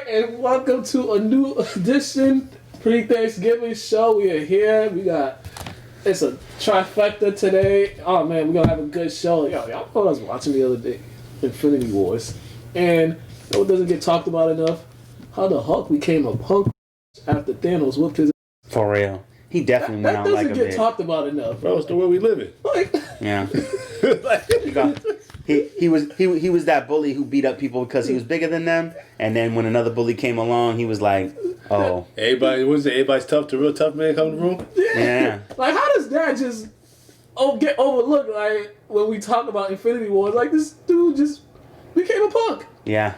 and welcome to a new edition pre-Thanksgiving show. We are here. It's a trifecta today. Oh man, we're gonna have a good show. Y'all know what I was watching the other day, Infinity Wars, and you know what doesn't get talked about enough? How the Hulk became a punk after Thanos whooped his. For real, he definitely went out like a bitch. That doesn't get talked about enough, bro. It's the way we live it. Like, yeah. He was that bully who beat up people because he was bigger than them, and then when another bully came along, he was like, "Oh, everybody's tough. The real tough man come in the room." Yeah. Like, how does that just get overlooked? Like when we talk about Infinity Wars, like this dude just became a punk. Yeah.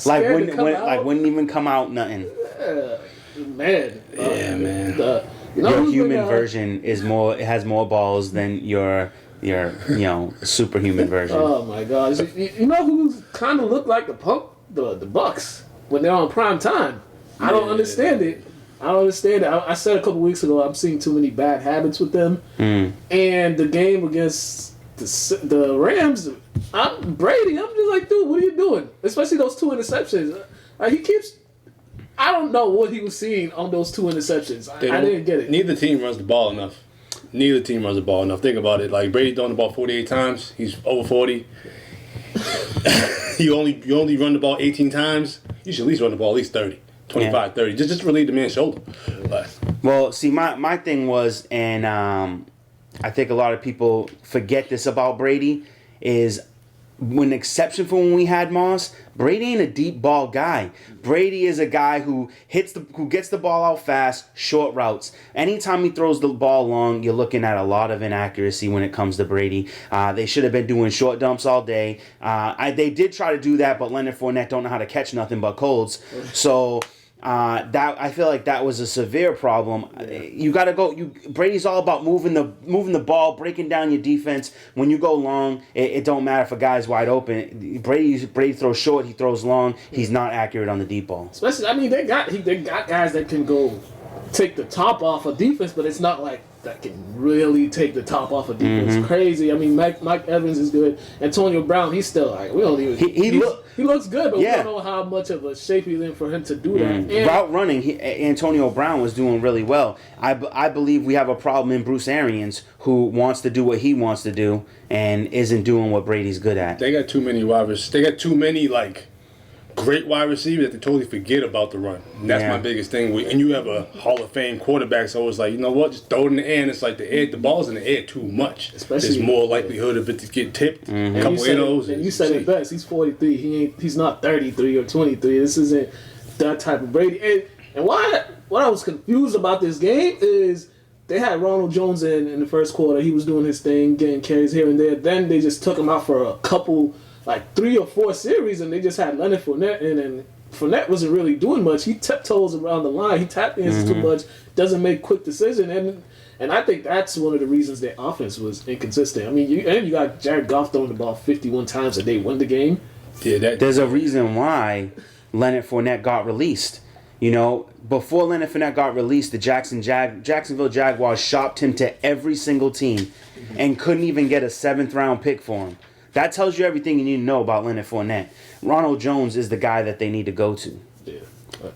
Like wouldn't even come out nothing. Yeah, man. Man. Your human version has more balls than your superhuman version. Oh my gosh! You know who kind of looked like the punk? The Bucks when they're on prime time. I don't understand it. I said a couple weeks ago I'm seeing too many bad habits with them. And the game against the Rams, Brady. I'm just like, dude, what are you doing? Especially those 2 interceptions. Like, he keeps. I don't know what he was seeing on those 2 interceptions. I didn't get it. Neither team runs the ball enough. Think about it. Like, Brady's throwing the ball 48 times. He's over 40. you only run the ball 18 times. You should at least run the ball at least 30. 25, 30. Just relieve the man's shoulder. Well, see, my thing was, and I think a lot of people forget this about Brady, is an exception for when we had Moss, Brady ain't a deep ball guy. Brady is a guy who gets the ball out fast, short routes. Anytime he throws the ball long, you're looking at a lot of inaccuracy when it comes to Brady. They should have been doing short dumps all day. They did try to do that, but Leonard Fournette don't know how to catch nothing but colds. So that I feel like that was a severe problem. You got to go. Brady's all about moving the ball, breaking down your defense. When you go long, it don't matter if a guy's wide open. Brady throws short, he throws long. He's not accurate on the deep ball. Especially, I mean, they got guys that can go take the top off of defense, but it's not like that can really take the top off of defense. Mm-hmm. Crazy. I mean, Mike Evans is good. Antonio Brown, he's still like, we don't even. He looks good, but we don't know how much of a shape he's in for him to do that. And route running, Antonio Brown was doing really well. I believe we have a problem in Bruce Arians, who wants to do what he wants to do and isn't doing what Brady's good at. They got too many wide receivers. They got too many great wide receivers that they totally forget about the run. And that's my biggest thing. And you have a Hall of Fame quarterback, so it's like, you know what, just throw it in the air. And it's like the ball's in the air too much. Especially, there's more likelihood of it to get tipped. Mm-hmm. A couple of those. And you said it best. He's 43. He's not 33 or 23. This isn't that type of Brady. And what I was confused about this game is they had Ronald Jones in the first quarter. He was doing his thing, getting carries here and there. Then they just took him out for a couple, 3 or 4 series, and they just had Leonard Fournette in, and Fournette wasn't really doing much. He tiptoes around the line. He tap dances too much, doesn't make quick decisions, and I think that's one of the reasons their offense was inconsistent. I mean, you got Jared Goff throwing the ball 51 times a day, win the game. Yeah, there's a reason why Leonard Fournette got released. You know, before Leonard Fournette got released, the Jacksonville Jaguars shopped him to every single team and couldn't even get a 7th round pick for him. That tells you everything you need to know about Leonard Fournette. Ronald Jones is the guy that they need to go to. Yeah.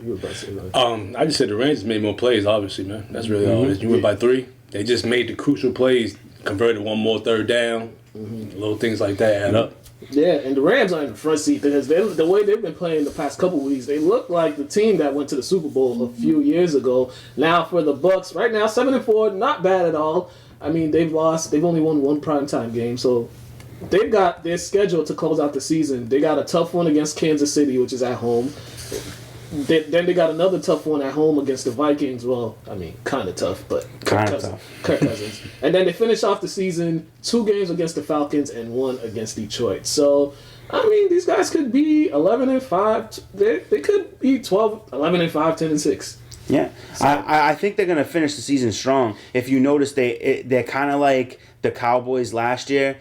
You were about to say that. I just said the Rams made more plays, obviously, man. That's really all it is. You went by 3. They just made the crucial plays, converted one more third down. Little things like that add up. Yeah, and the Rams are in the front seat because the way they've been playing the past couple weeks, they look like the team that went to the Super Bowl a few years ago. Now for the Bucks, right now 7-4, not bad at all. I mean, they've only won 1 primetime game, so they've got their schedule to close out the season. They got a tough one against Kansas City, which is at home. Then they got another tough one at home against the Vikings. Well, I mean, kind of tough, but Kirk Cousins. And then they finish off the season 2 games against the Falcons and 1 against Detroit. So, I mean, these guys could be 11-5. They could be 11-5, 10-6. Yeah, so, I think they're gonna finish the season strong. If you notice, they're kind of like the Cowboys last year.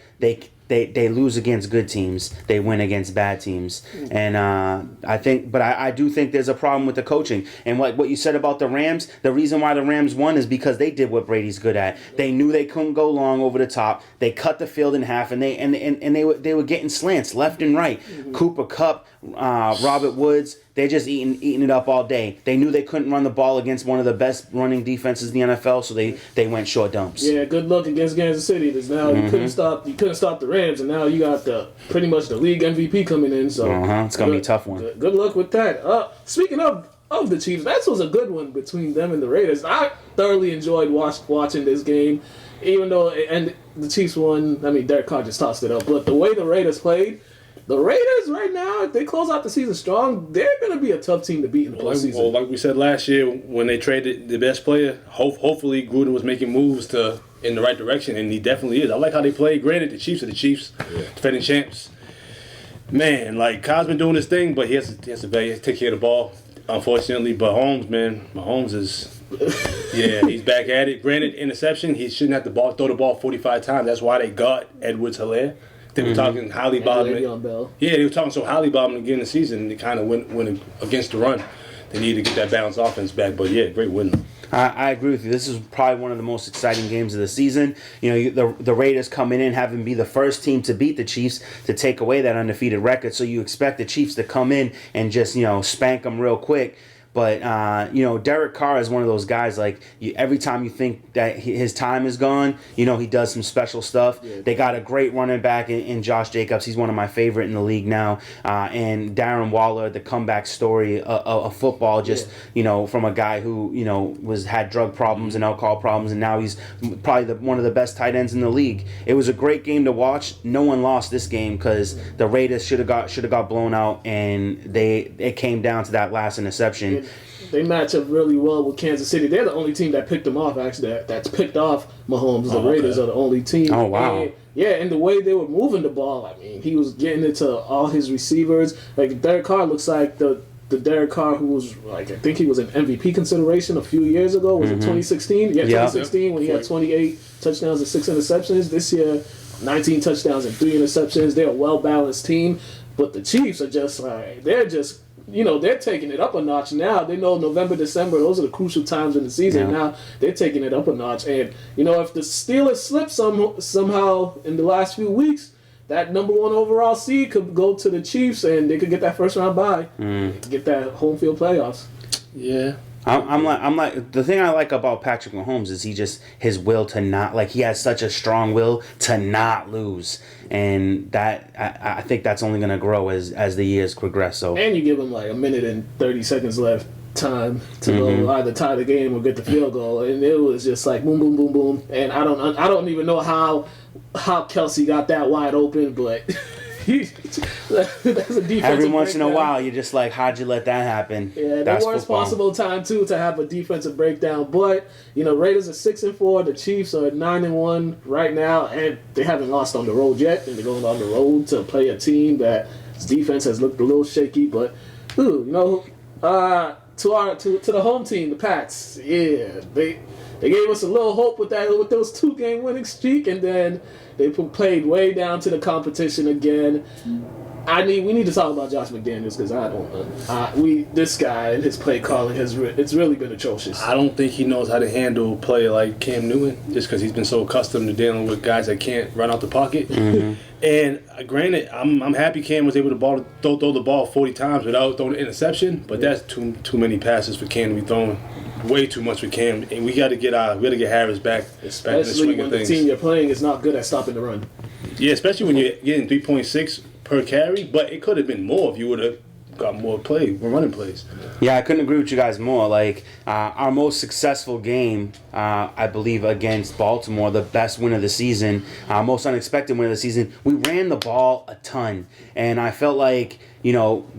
They lose against good teams. They win against bad teams. And I do think there's a problem with the coaching. And what you said about the Rams, the reason why the Rams won is because they did what Brady's good at. They knew they couldn't go long over the top. They cut the field in half, and they were getting slants left and right. Cooper Kupp, Robert Woods, they're just eating it up all day. They knew they couldn't run the ball against one of the best running defenses in the NFL, so they went short dumps. Yeah, good luck against Kansas City. Because now you couldn't stop the Rams, and now you got pretty much the league MVP coming in. So it's gonna be a tough one. Good luck with that. Speaking of the Chiefs, that was a good one between them and the Raiders. I thoroughly enjoyed watching this game, even though and the Chiefs won. I mean, Derek Carr just tossed it up, but the way the Raiders played. The Raiders right now, if they close out the season strong, they're going to be a tough team to beat in the postseason. Well, like we said last year, when they traded the best player, hopefully Gruden was making moves in the right direction, and he definitely is. I like how they play. Granted, the Chiefs are the Chiefs, defending champs. Man, like Kyle's been doing his thing, but he has to take care of the ball. Unfortunately, but Mahomes is, he's back at it. Granted, interception, he shouldn't have to throw the ball 45 times. That's why they got Edwards-Helaire. They were talking highly about him. Yeah, they were talking so highly about him again this season, and they kind of went against the run. They needed to get that balanced offense back, but yeah, great win. I agree with you. This is probably one of the most exciting games of the season. You know, the Raiders coming in, having be the first team to beat the Chiefs to take away that undefeated record. So you expect the Chiefs to come in and just, spank them real quick. But, Derek Carr is one of those guys, like, every time you think that his time is gone, he does some special stuff. Yeah. They got a great running back in Josh Jacobs. He's one of my favorite in the league now. And Darren Waller, the comeback story of football, just, from a guy who, had drug problems and alcohol problems, and now he's probably one of the best tight ends in the league. It was a great game to watch. No one lost this game because the Raiders should have got blown out, and it came down to that last interception. They match up really well with Kansas City. They're the only team that picked them off, actually, that's picked off Mahomes. The Raiders are the only team. Oh, wow. And the way they were moving the ball, I mean, he was getting it to all his receivers. Like, Derek Carr looks like the Derek Carr who was, like, I think he was an MVP consideration a few years ago. Was it 2016? Yeah, 2016 when he had 28 touchdowns and 6 interceptions. This year, 19 touchdowns and 3 interceptions. They're a well-balanced team. But the Chiefs are just like, they're taking it up a notch now. They know November, December, those are the crucial times in the season. Yeah. Now they're taking it up a notch. And, if the Steelers slip somehow in the last few weeks, that number 1 overall seed could go to the Chiefs and they could get that first round bye. Get that home field playoffs. Yeah. I'm like the thing I like about Patrick Mahomes is his will to not, like, he has such a strong will to not lose, and that I think that's only going to grow as the years progress. So, and you give him like a minute and 30 seconds left time to go either tie the game or get the field goal, and it was just like boom, boom, boom, boom. And I don't even know how Kelsey got that wide open, but. That's a defensive Every once in a while, you're just like, how'd you let that happen? Yeah, the worst possible time too to have a defensive breakdown. But Raiders are 6-4. The Chiefs are 9-1 right now, and they haven't lost on the road yet. And they're going on the road to play a team that its defense has looked a little shaky. But to the home team, the Pats, they gave us a little hope with those 2-game winning streak, and then they played way down to the competition again. We need to talk about Josh McDaniels because I don't know. This guy and his play calling it's really been atrocious. I don't think he knows how to handle a player like Cam Newton just because he's been so accustomed to dealing with guys that can't run out the pocket. And granted, I'm happy Cam was able to throw the ball 40 times without throwing an interception, but that's too many passes for Cam to be throwing. Way too much for Cam, and we got to get Harris back. Especially back in the swing when of the things. Team you're playing is not good at stopping the run. Yeah, especially when you're getting 3.6 per carry, but it could have been more if you would have got more running plays. Yeah, I couldn't agree with you guys more. Like, our most successful game, I believe, against Baltimore, the best win of the season, most unexpected win of the season, we ran the ball a ton, and I felt like,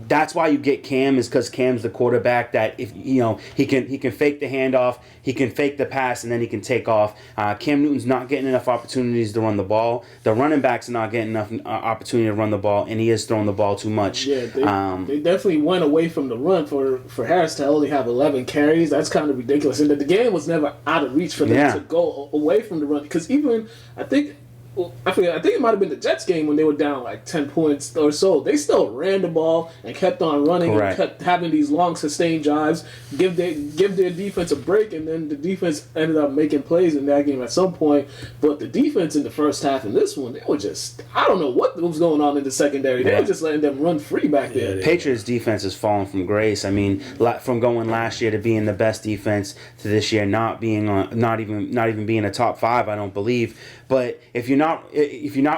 that's why you get Cam, is because Cam's the quarterback that if he can fake the handoff, he can fake the pass, and then he can take off. Cam Newton's not getting enough opportunities to run the ball. The running backs are not getting enough opportunity to run the ball, and he is throwing the ball too much. Yeah, they definitely went away from the run for Harris to only have 11 carries. That's kind of ridiculous, and the game was never out of reach for them to go away from the run. Because even I think I think it might have been the Jets game when they were down like 10 points or so. They still ran the ball and kept on running and kept having these long sustained drives, give their defense a break, and then the defense ended up making plays in that game at some point. But the defense in the first half in this one, they were just, I don't know what was going on in the secondary. They were just letting them run free back there. Patriots defense has fallen from grace. I mean, from going last year to being the best defense to this year not being not even being a top 5, I don't believe. But if you're not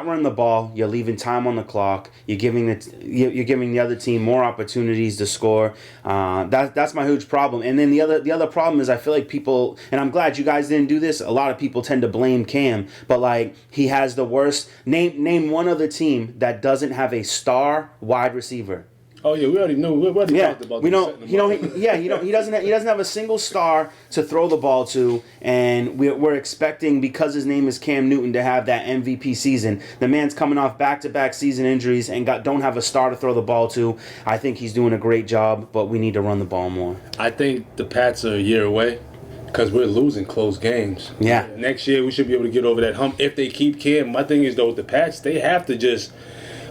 running the ball, you're leaving time on the clock. You're giving the other team more opportunities to score. That's my huge problem. And then the other problem is I feel like people, and I'm glad you guys didn't do this. A lot of people tend to blame Cam, but like he has the worst. Name one other team that doesn't have a star wide receiver. Oh yeah, we already know. We already talked about. He doesn't have a single star to throw the ball to, and we're expecting, because his name is Cam Newton, to have that MVP season. The man's coming off back-to-back season injuries and don't have a star to throw the ball to. I think he's doing a great job, but we need to run the ball more. I think the Pats are a year away because we're losing close games. Yeah. Next year we should be able to get over that hump if they keep Cam. My thing is though with the Pats, they have to just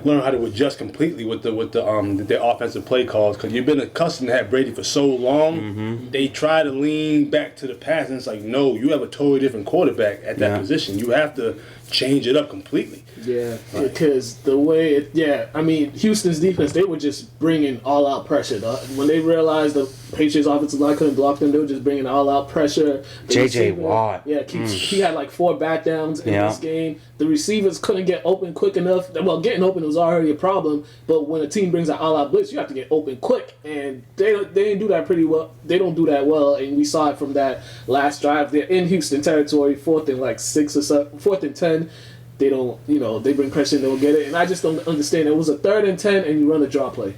learn how to adjust completely with their offensive play calls, because you've been accustomed to have Brady for so long. Mm-hmm. They try to lean back to the past, and it's like, no, you have a totally different quarterback at that position. You have to change it up completely. Yeah, because the way I mean, Houston's defense, they were just bringing all-out pressure. When they realized the Patriots' offensive line couldn't block them, they were just bringing all-out pressure. J.J. Watt. Yeah, he had like 4 back downs in this game. The receivers couldn't get open quick enough. Well, getting open was already a problem, but when a team brings an all-out blitz, you have to get open quick, and they didn't do that pretty well. They don't do that well, and we saw it from that last drive. They're in Houston territory, 4th and like 6 or 7, 4th and 10. They don't, they bring pressure and they'll get it. And I just don't understand. It was a 3rd and 10 and you run a draw play.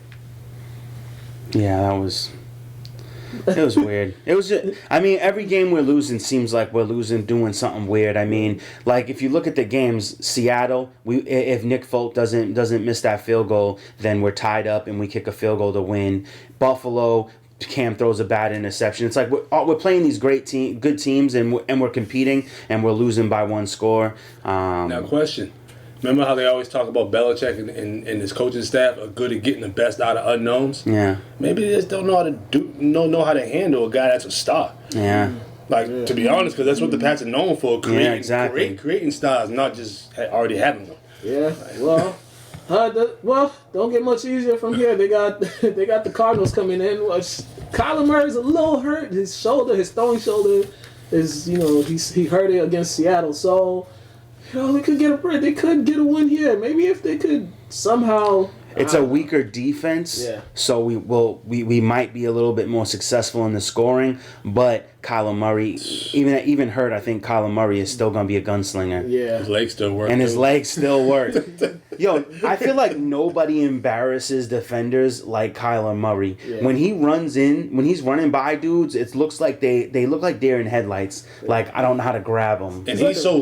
Yeah, it was weird. It was just, I mean, every game we're losing seems like we're losing doing something weird. I mean, like if you look at the games, Seattle, if Nick Folk doesn't miss that field goal, then we're tied up and we kick a field goal to win. Buffalo, Cam throws a bad interception. It's like we're playing these good teams, and we're competing, and we're losing by 1 score. Now, question. Remember how they always talk about Belichick and his coaching staff are good at getting the best out of unknowns? Yeah. Maybe they just don't know how to handle a guy that's a star. Yeah. To be honest, because that's what the Pats are known for, creating stars, not just already having them. Yeah, well, don't get much easier from here. They got the Cardinals coming in. Kyler Murray's a little hurt. His throwing shoulder is, he hurt it against Seattle. So, they could get a win here. Maybe if they could somehow. It's a weaker defense, so we might be a little bit more successful in the scoring. But Kyler Murray, even hurt, I think Kyler Murray is still going to be a gunslinger. Yeah, his legs still work. And his legs still work. Yo, I feel like nobody embarrasses defenders like Kyler Murray. Yeah. When he's running by dudes, it looks like they look like deer in headlights. Like I don't know how to grab them. And he's so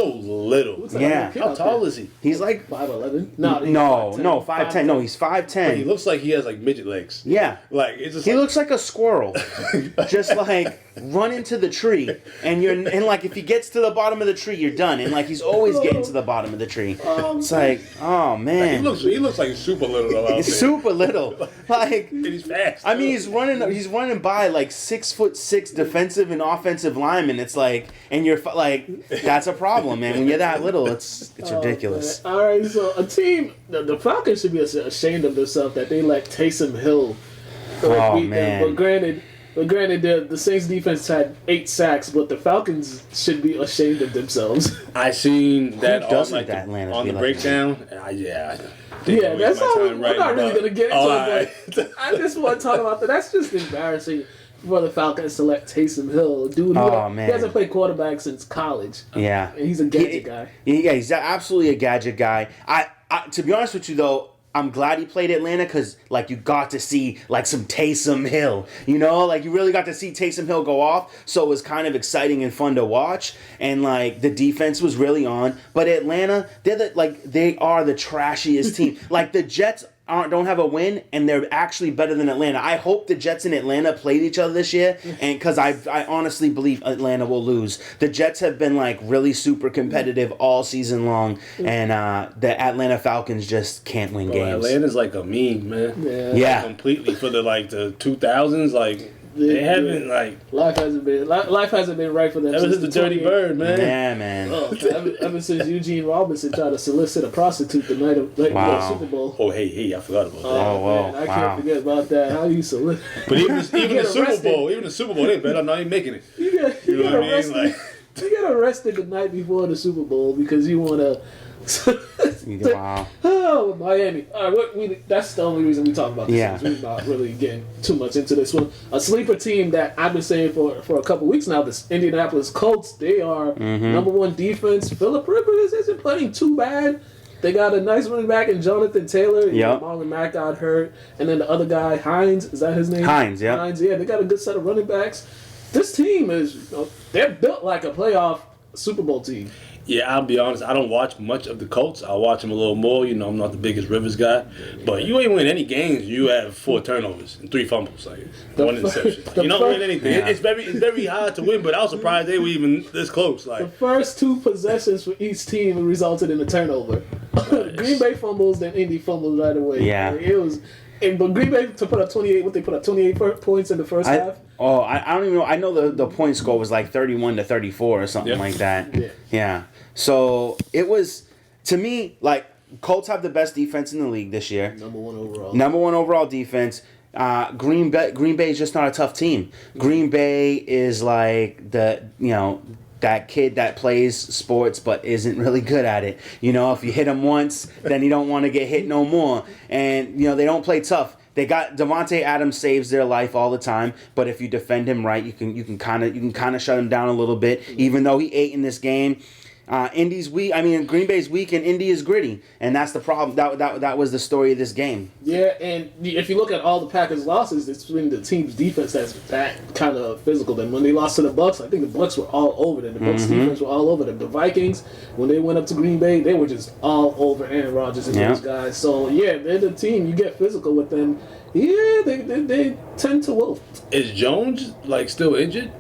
little. Yeah. How tall is he? He's like 5'11". No, 5'10". No, he's 5'10". But he looks like he has like midget legs. Yeah. Like it's just he looks like a squirrel. Just like run into the tree, and like if he gets to the bottom of the tree, you're done. And like he's always getting to the bottom of the tree. It's like, oh man, he looks like super little though. He's super little, like and he's fast. I mean, he's running by like 6'6" defensive and offensive linemen. It's like, and you're like, that's a problem, man. When you're that little, it's ridiculous. Man. All right, so a team, the Falcons should be ashamed of themselves that they let Taysom Hill beat them. But granted, the Saints defense had 8 sacks, but the Falcons should be ashamed of themselves. I seen that on the breakdown. That's all. I'm not really gonna get into it, but I just want to talk about that. That's just embarrassing for the Falcons to let Taysom Hill, dude. He hasn't played quarterback since college. Yeah, and he's a gadget guy. Yeah, he's absolutely a gadget guy. I to be honest with you though, I'm glad he played Atlanta because, like, you got to see, like, some Taysom Hill. Like, you really got to see Taysom Hill go off. So it was kind of exciting and fun to watch. And, like, the defense was really on. But Atlanta, they are the trashiest team. Like, the Jets don't have a win, and they're actually better than Atlanta. I hope the Jets and Atlanta played each other this year, and because I honestly believe Atlanta will lose. The Jets have been like really super competitive all season long, and the Atlanta Falcons just can't win games. Atlanta's like a meme, man. Yeah. Like, completely for the 2000s, like. They haven't life hasn't been right for them ever since the Dirty Bird, man. Yeah, man. Oh, ever since Eugene Robinson tried to solicit a prostitute the night of the Super Bowl. Oh, hey, I forgot about that. Man, I can't forget about that. How you solicit? But even the Super Bowl, they better not even making it. You know what I mean? Like, you get arrested the night before the Super Bowl because you want to. Wow. Oh, Miami. All right, that's the only reason we talk about this. Yeah. We're not really getting too much into this one. A sleeper team that I've been saying for a couple weeks now, this Indianapolis Colts, they are number one defense. Phillip Rivers isn't playing too bad. They got a nice running back in Jonathan Taylor. Yep. Marlon Mack got hurt. And then the other guy, Hines, is that his name? Hines, yeah. Hines, yeah. They got a good set of running backs. This team is, they're built like a playoff Super Bowl team. Yeah, I'll be honest. I don't watch much of the Colts. I watch them a little more. I'm not the biggest Rivers guy. But you ain't win any games. You have 4 turnovers and 3 fumbles, like 1 interception. Like, you don't win anything. Yeah. It's very hard to win. But I was surprised they were even this close. Like the first 2 possessions for each team resulted in a turnover. Green Bay fumbles, then Indy fumbles right away. Yeah, it was. But Green Bay to put up 28. What they put up 28 points in the first half. I don't even know. I know the point score was like 31-34 or something like that. Yeah. So it was, to me, like, Colts have the best defense in the league this year. Number one overall defense. Green Bay is just not a tough team. Green Bay is like that kid that plays sports but isn't really good at it. If you hit him once, then you don't want to get hit no more. And they don't play tough. They got Devontae Adams saves their life all the time, but if you defend him right, you can kind of shut him down a little bit. Even though he ate in this game. Indy's weak. Green Bay's weak and Indy is gritty, and that's the problem. That was the story of this game. Yeah, and if you look at all the Packers' losses, it's been the team's defense that's that kind of physical. Then when they lost to the Bucs, I think the Bucs were all over them. The Bucs defense were all over them. The Vikings, when they went up to Green Bay, they were just all over Aaron Rodgers and those guys. So yeah, they're the team. You get physical with them. Yeah, they tend to wolf. Is Jones still injured?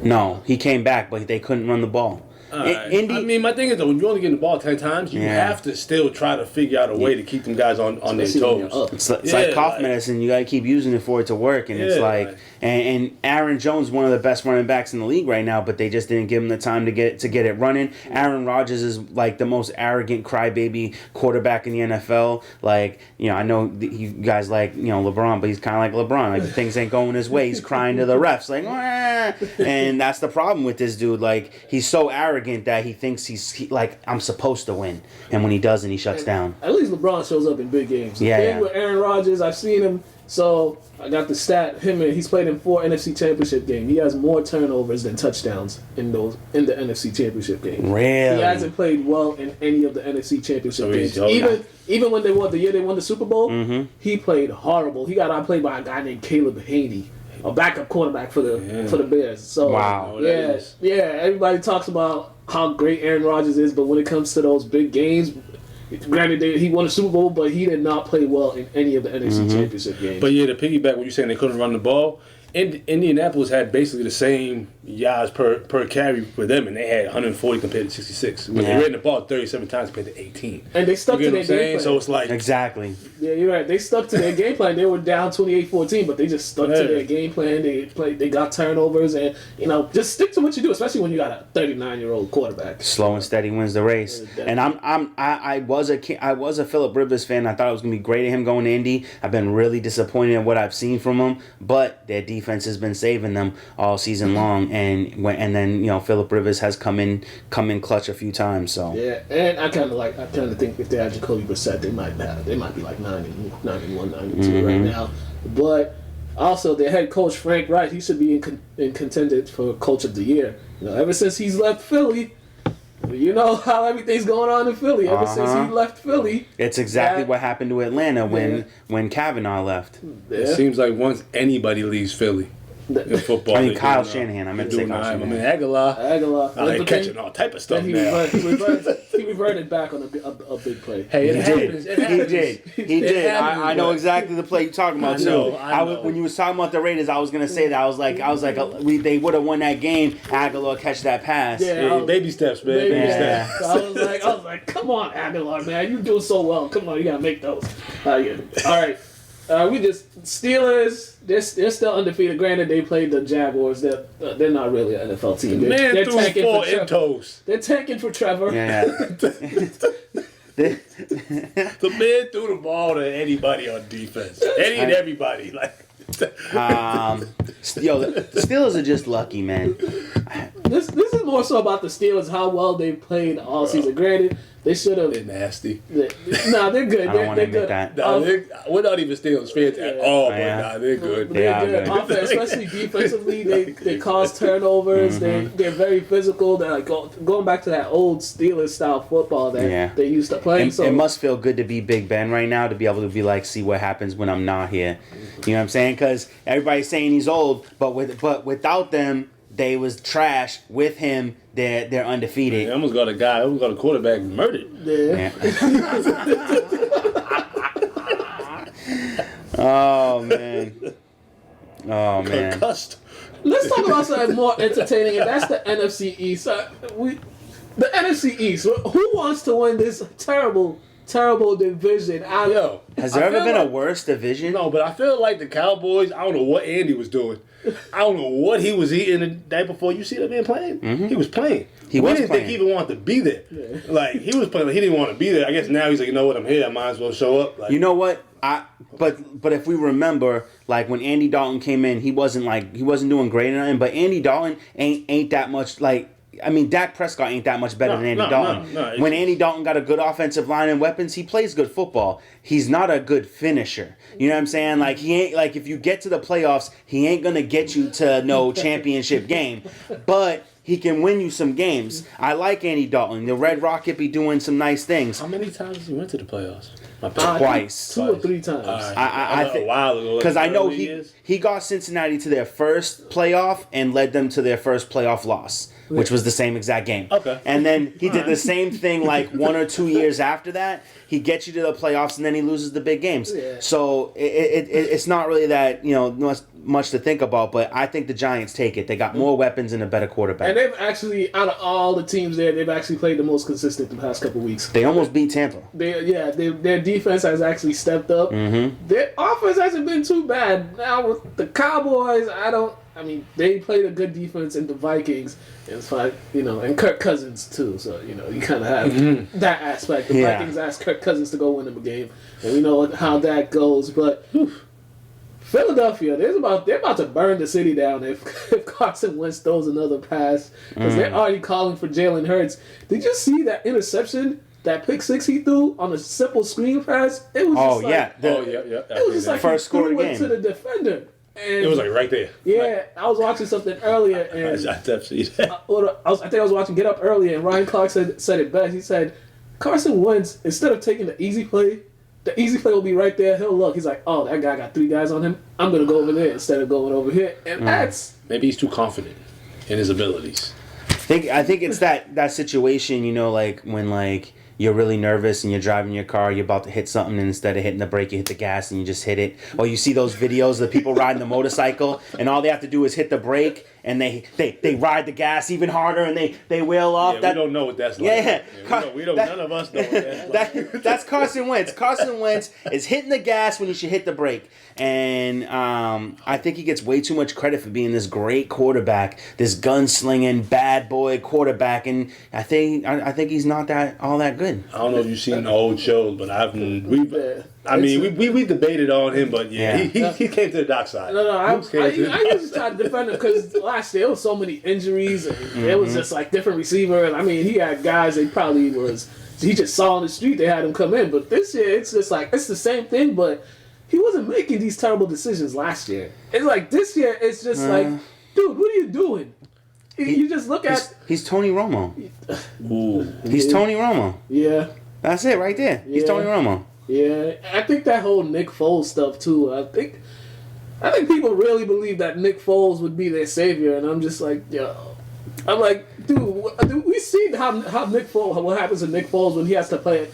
No, he came back, but they couldn't run the ball. Indy, my thing is, though, when you only get the ball 10 times, you have to still try to figure out a way to keep them guys on their toes. It's like cough medicine. You got to keep using it for it to work. And it's like, and Aaron Jones, one of the best running backs in the league right now, but they just didn't give him the time to get it running. Aaron Rodgers is like the most arrogant crybaby quarterback in the NFL. Like, I know you guys like, LeBron, but he's kind of like LeBron. Like, things ain't going his way. He's crying to the refs. Like, wah! And that's the problem with this dude. Like, he's so arrogant that he thinks he's like, I'm supposed to win, and when he doesn't, he shuts down. At least LeBron shows up in big games. The thing with Aaron Rodgers, I've seen him. So I got the stat. He's played in 4 NFC Championship games. He has more turnovers than touchdowns in the NFC Championship games. Really? He hasn't played well in any of the NFC Championship games. Even when they won the Super Bowl, he played horrible. He got outplayed by a guy named Caleb Haney, a backup quarterback for the Bears. So wow. Everybody talks about how great Aaron Rodgers is, but when it comes to those big games, granted he won a Super Bowl, but he did not play well in any of the NFC Championship games. But yeah, to piggyback what you're saying, they couldn't run the ball. Indianapolis had basically the same yards per carry for them, and they had 140 compared to 66. When they ran the ball 37 times compared to 18. And they stuck to their game plan. So it's like... Exactly. Yeah, you're right. They stuck to their game plan. They were down 28-14, but they just stuck to their game plan. They got turnovers, and, just stick to what you do, especially when you got a 39-year-old quarterback. Slow and steady wins the race. And I was a Phillip Rivers fan. I thought it was going to be great of him going to Indy. I've been really disappointed in what I've seen from him, but their defense has been saving them all season long, and then Phillip Rivers has come in clutch a few times. So yeah, and I kind of think if they had Jacoby Brissett, they might be like 91, 92 right now. But also their head coach Frank Reich, he should be in contended for Coach of the Year. Ever since he's left Philly. You know how everything's going on in Philly. Ever since he left Philly. It's exactly what happened to Atlanta when Kavanaugh left. It seems like once anybody leaves Philly, in football. I mean, Kyle Shanahan. I meant to say Kyle I Shanahan. mean, Aguilar. They're But catching all type of stuff then now. he reverted back on a big play. Hey, it He happens. did. He did. happens, I know but- exactly the play you're talking about I know, too. I know. When you was talking about the Raiders, I was gonna say that. I was like, they would have won that game. Aguilar catch that pass. Yeah. Yeah, baby steps, man. Baby Yeah. steps. So I was like, come on, Aguilar, man, you doing so well. Come on, you gotta make those. Yeah. All right. We just Steelers. They're still undefeated. Granted, they played the Jaguars. They're not really an NFL team. Man They're threw tanking 4 for Trevor. toes. They're tanking for Trevor. Yeah. The man threw the ball to anybody on defense. Any and everybody. Like. The Steelers are just lucky, man. This is more so about the Steelers, how well they've played all season. Granted, they should have. They're nasty. They're good. I don't want to They're admit good. that. No, we're not even Steelers fans at all, but Yeah. they're good. They are They're good. good. Especially defensively, they cause turnovers. They're very physical. They're like going back to that old Steelers style football that they used to play. It must feel good to be Big Ben right now, to be able to be like, see what happens when I'm not here. You know what I'm saying? Because everybody's saying he's old, but without them, they was trash. With him, they're undefeated. They almost got a quarterback murdered. Yeah. Oh man. Concussed. Let's talk about something more entertaining, and that's the NFC East. The NFC East. Who wants to win this terrible division? Has there ever been a worse division? No, but I feel like the Cowboys, I don't know what Andy was doing. I don't know what he was eating the day before. You see that man playing? Mm-hmm. He was playing. We didn't think he even wanted to be there. Yeah. Like, he was playing, like, he didn't want to be there. I guess now he's like, you know what, I'm here. I might as well show up. Like, you know what? But if we remember, like when Andy Dalton came in, he wasn't doing great or nothing. But Andy Dalton ain't that much like. I mean, Dak Prescott ain't that much better than Andy Dalton. No, when Andy Dalton got a good offensive line and weapons, he plays good football. He's not a good finisher. You know what I'm saying? Like, he ain't, like, if you get to the playoffs, he ain't gonna get you to no championship game. But he can win you some games. I like Andy Dalton. The Red Rocket be doing some nice things. How many times has he went to the playoffs? Twice. 2 or 3 times. I think a while ago. because I know he got Cincinnati to their first playoff and led them to their first playoff loss, which was the same exact game. Okay. And then he did the same thing like 1 or 2 years after that. He gets you to the playoffs and then he loses the big games. Yeah. So it's not really that much to think about. But I think the Giants take it. They got more weapons and a better quarterback. And they've actually, out of all the teams there, they've actually played the most consistent the past couple weeks. They almost beat Tampa. Their defense has actually stepped up. Mm-hmm. Their offense hasn't been too bad. Now with the Cowboys, they played a good defense in the Vikings. It's fine, and Kirk Cousins too. So you kind of have that aspect. The Vikings asked Kirk Cousins to go win them a game, and we know how that goes. But Philadelphia, they're about to burn the city down if Carson Wentz throws another pass, because they're already calling for Jalen Hurts. Did you see that interception? That pick six he threw on a simple screen pass? It was It was just like first score of the game game to the defender. And it was like right there. Yeah, I was watching something earlier, and I definitely see that. I think I was watching Get Up earlier, and Ryan Clark said it best. He said, Carson Wentz, instead of taking the easy play will be right there. He'll look. He's like, oh, that guy got 3 guys on him. I'm going to go over there instead of going over here. And that's... Maybe he's too confident in his abilities. I think it's that situation, like when like you're really nervous and you're driving your car, you're about to hit something, and instead of hitting the brake, you hit the gas and you just hit it. Or you see those videos of people riding the motorcycle and all they have to do is hit the brake and they ride the gas even harder and they wheel off. Yeah, we don't know what that's like. Yeah. We don't none of us know what that's like. That's Carson Wentz. Carson Wentz is hitting the gas when he should hit the brake. And I think he gets way too much credit for being this great quarterback, this gunslinging bad boy quarterback, and I think he's not all that good. I don't know if you've seen the old shows, but we debated on him, but he came to the dark side. No, I used to try to defend him because last year there was so many injuries, and it was just like different receivers. I mean, he had guys he just saw on the street, they had him come in, but this year it's just like it's the same thing, but he wasn't making these terrible decisions last year. It's like this year, it's just like, dude, what are you doing? You just look at... He's Tony Romo. Ooh. He's Tony Romo. Yeah. That's it right there. He's Tony Romo. Yeah. I think that whole Nick Foles stuff, too, I think people really believe that Nick Foles would be their savior, and I'm just like, yo. I'm like, dude, we see how Nick Foles, what happens to Nick Foles when he has to play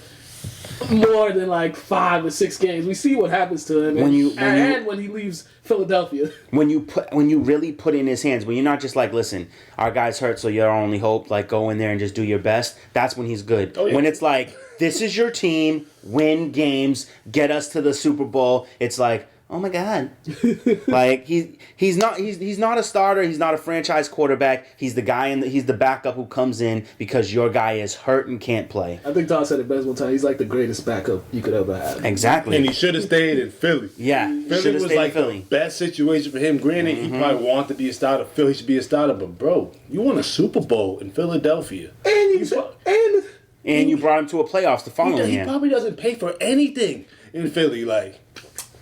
more than like 5 or 6 games. We see what happens to him, and when he leaves Philadelphia. When you really put in his hands, when you're not just like, listen, our guy's hurt, so your only hope, like go in there and just do your best. That's when he's good. Oh, yeah. When it's like, this is your team, win games, get us to the Super Bowl. It's like, oh my God, like he's not a starter. He's not a franchise quarterback. He's the guy he's the backup who comes in because your guy is hurt and can't play. I think Todd said it best one time. He's like the greatest backup you could ever have. Exactly. And he should have stayed in Philly. Yeah, Philly was like the best situation for him. Granted, he probably wanted to be a starter. Philly should be a starter, but bro, you won a Super Bowl in Philadelphia, and you brought him to a playoffs the following year. He probably doesn't pay for anything in Philly, like.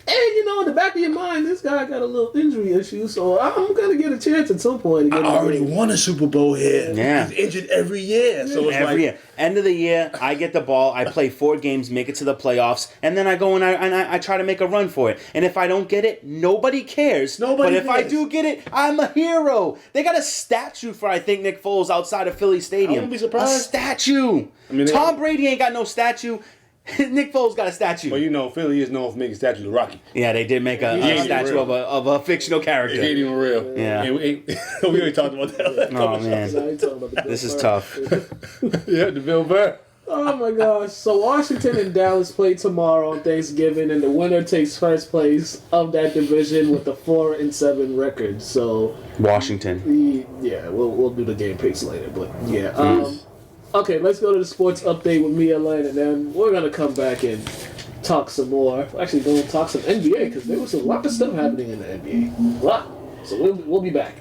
And, in the back of your mind, this guy got a little injury issue, so I'm going to get a chance at some point. I already won a Super Bowl here. Yeah. He's injured every year. So it's every year. End of the year, I get the ball, I play 4 games, make it to the playoffs, and then I go and I try to make a run for it. And if I don't get it, nobody cares. But if I do get it, I'm a hero. They got a statue for, I think, Nick Foles outside of Philly Stadium. I wouldn't be surprised. A statue. Tom Brady ain't got no statue. Nick Foles got a statue. Well, Philly is known for making statues of Rocky. Yeah, they did make a statue of a fictional character. It ain't even real. Yeah. We already talked about that. Oh, man. This is tough. Yeah, the Bill Burr. Oh, my gosh. So Washington and Dallas play tomorrow on Thanksgiving, and the winner takes first place of that division with a 4-7 record. So Washington. We'll do the game picks later, but yeah. Okay, let's go to the sports update with Mia Lynn, and then we're going to come back and talk some more. Actually, going to talk some NBA, because there was a lot of stuff happening in the NBA. A lot. So we'll be back.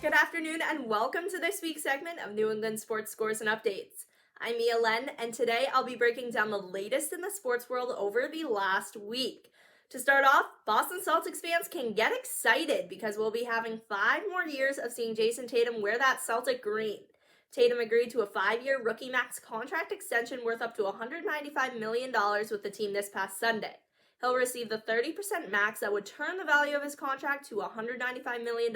Good afternoon, and welcome to this week's segment of New England Sports Scores and Updates. I'm Mia Lynn, and today I'll be breaking down the latest in the sports world over the last week. To start off, Boston Celtics fans can get excited because we'll be having 5 more years of seeing Jason Tatum wear that Celtic green. Tatum agreed to a 5-year rookie max contract extension worth up to $195 million with the team this past Sunday. He'll receive the 30% max that would turn the value of his contract to $195 million,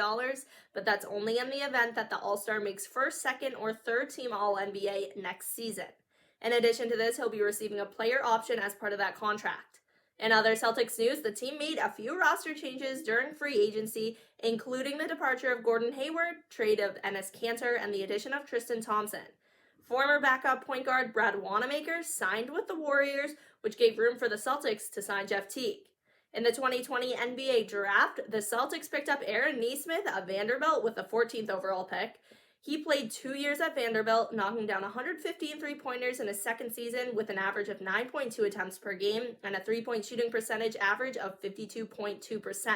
but that's only in the event that the All-Star makes first, second, or third team All-NBA next season. In addition to this, he'll be receiving a player option as part of that contract. In other Celtics news, the team made a few roster changes during free agency, including the departure of Gordon Hayward, trade of Enes Kanter, and the addition of Tristan Thompson. Former backup point guard Brad Wanamaker signed with the Warriors, which gave room for the Celtics to sign Jeff Teague. In the 2020 NBA Draft, the Celtics picked up Aaron Nesmith of Vanderbilt with the 14th overall pick. He played 2 years at Vanderbilt, knocking down 115 three-pointers in his second season with an average of 9.2 attempts per game and a three-point shooting percentage average of 52.2%.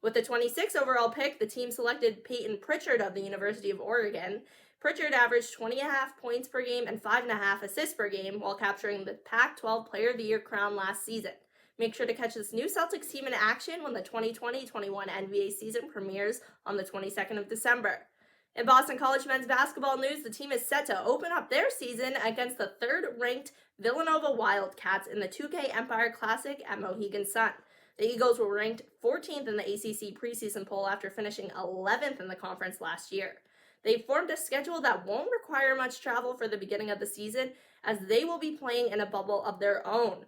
With the 26th overall pick, the team selected Peyton Pritchard of the University of Oregon. Pritchard averaged 20.5 points per game and 5.5 assists per game while capturing the Pac-12 Player of the Year crown last season. Make sure to catch this new Celtics team in action when the 2020-21 NBA season premieres on the 22nd of December. In Boston College men's basketball news, the team is set to open up their season against the third-ranked Villanova Wildcats in the 2K Empire Classic at Mohegan Sun. The Eagles were ranked 14th in the ACC preseason poll after finishing 11th in the conference last year. They formed a schedule that won't require much travel for the beginning of the season, as they will be playing in a bubble of their own.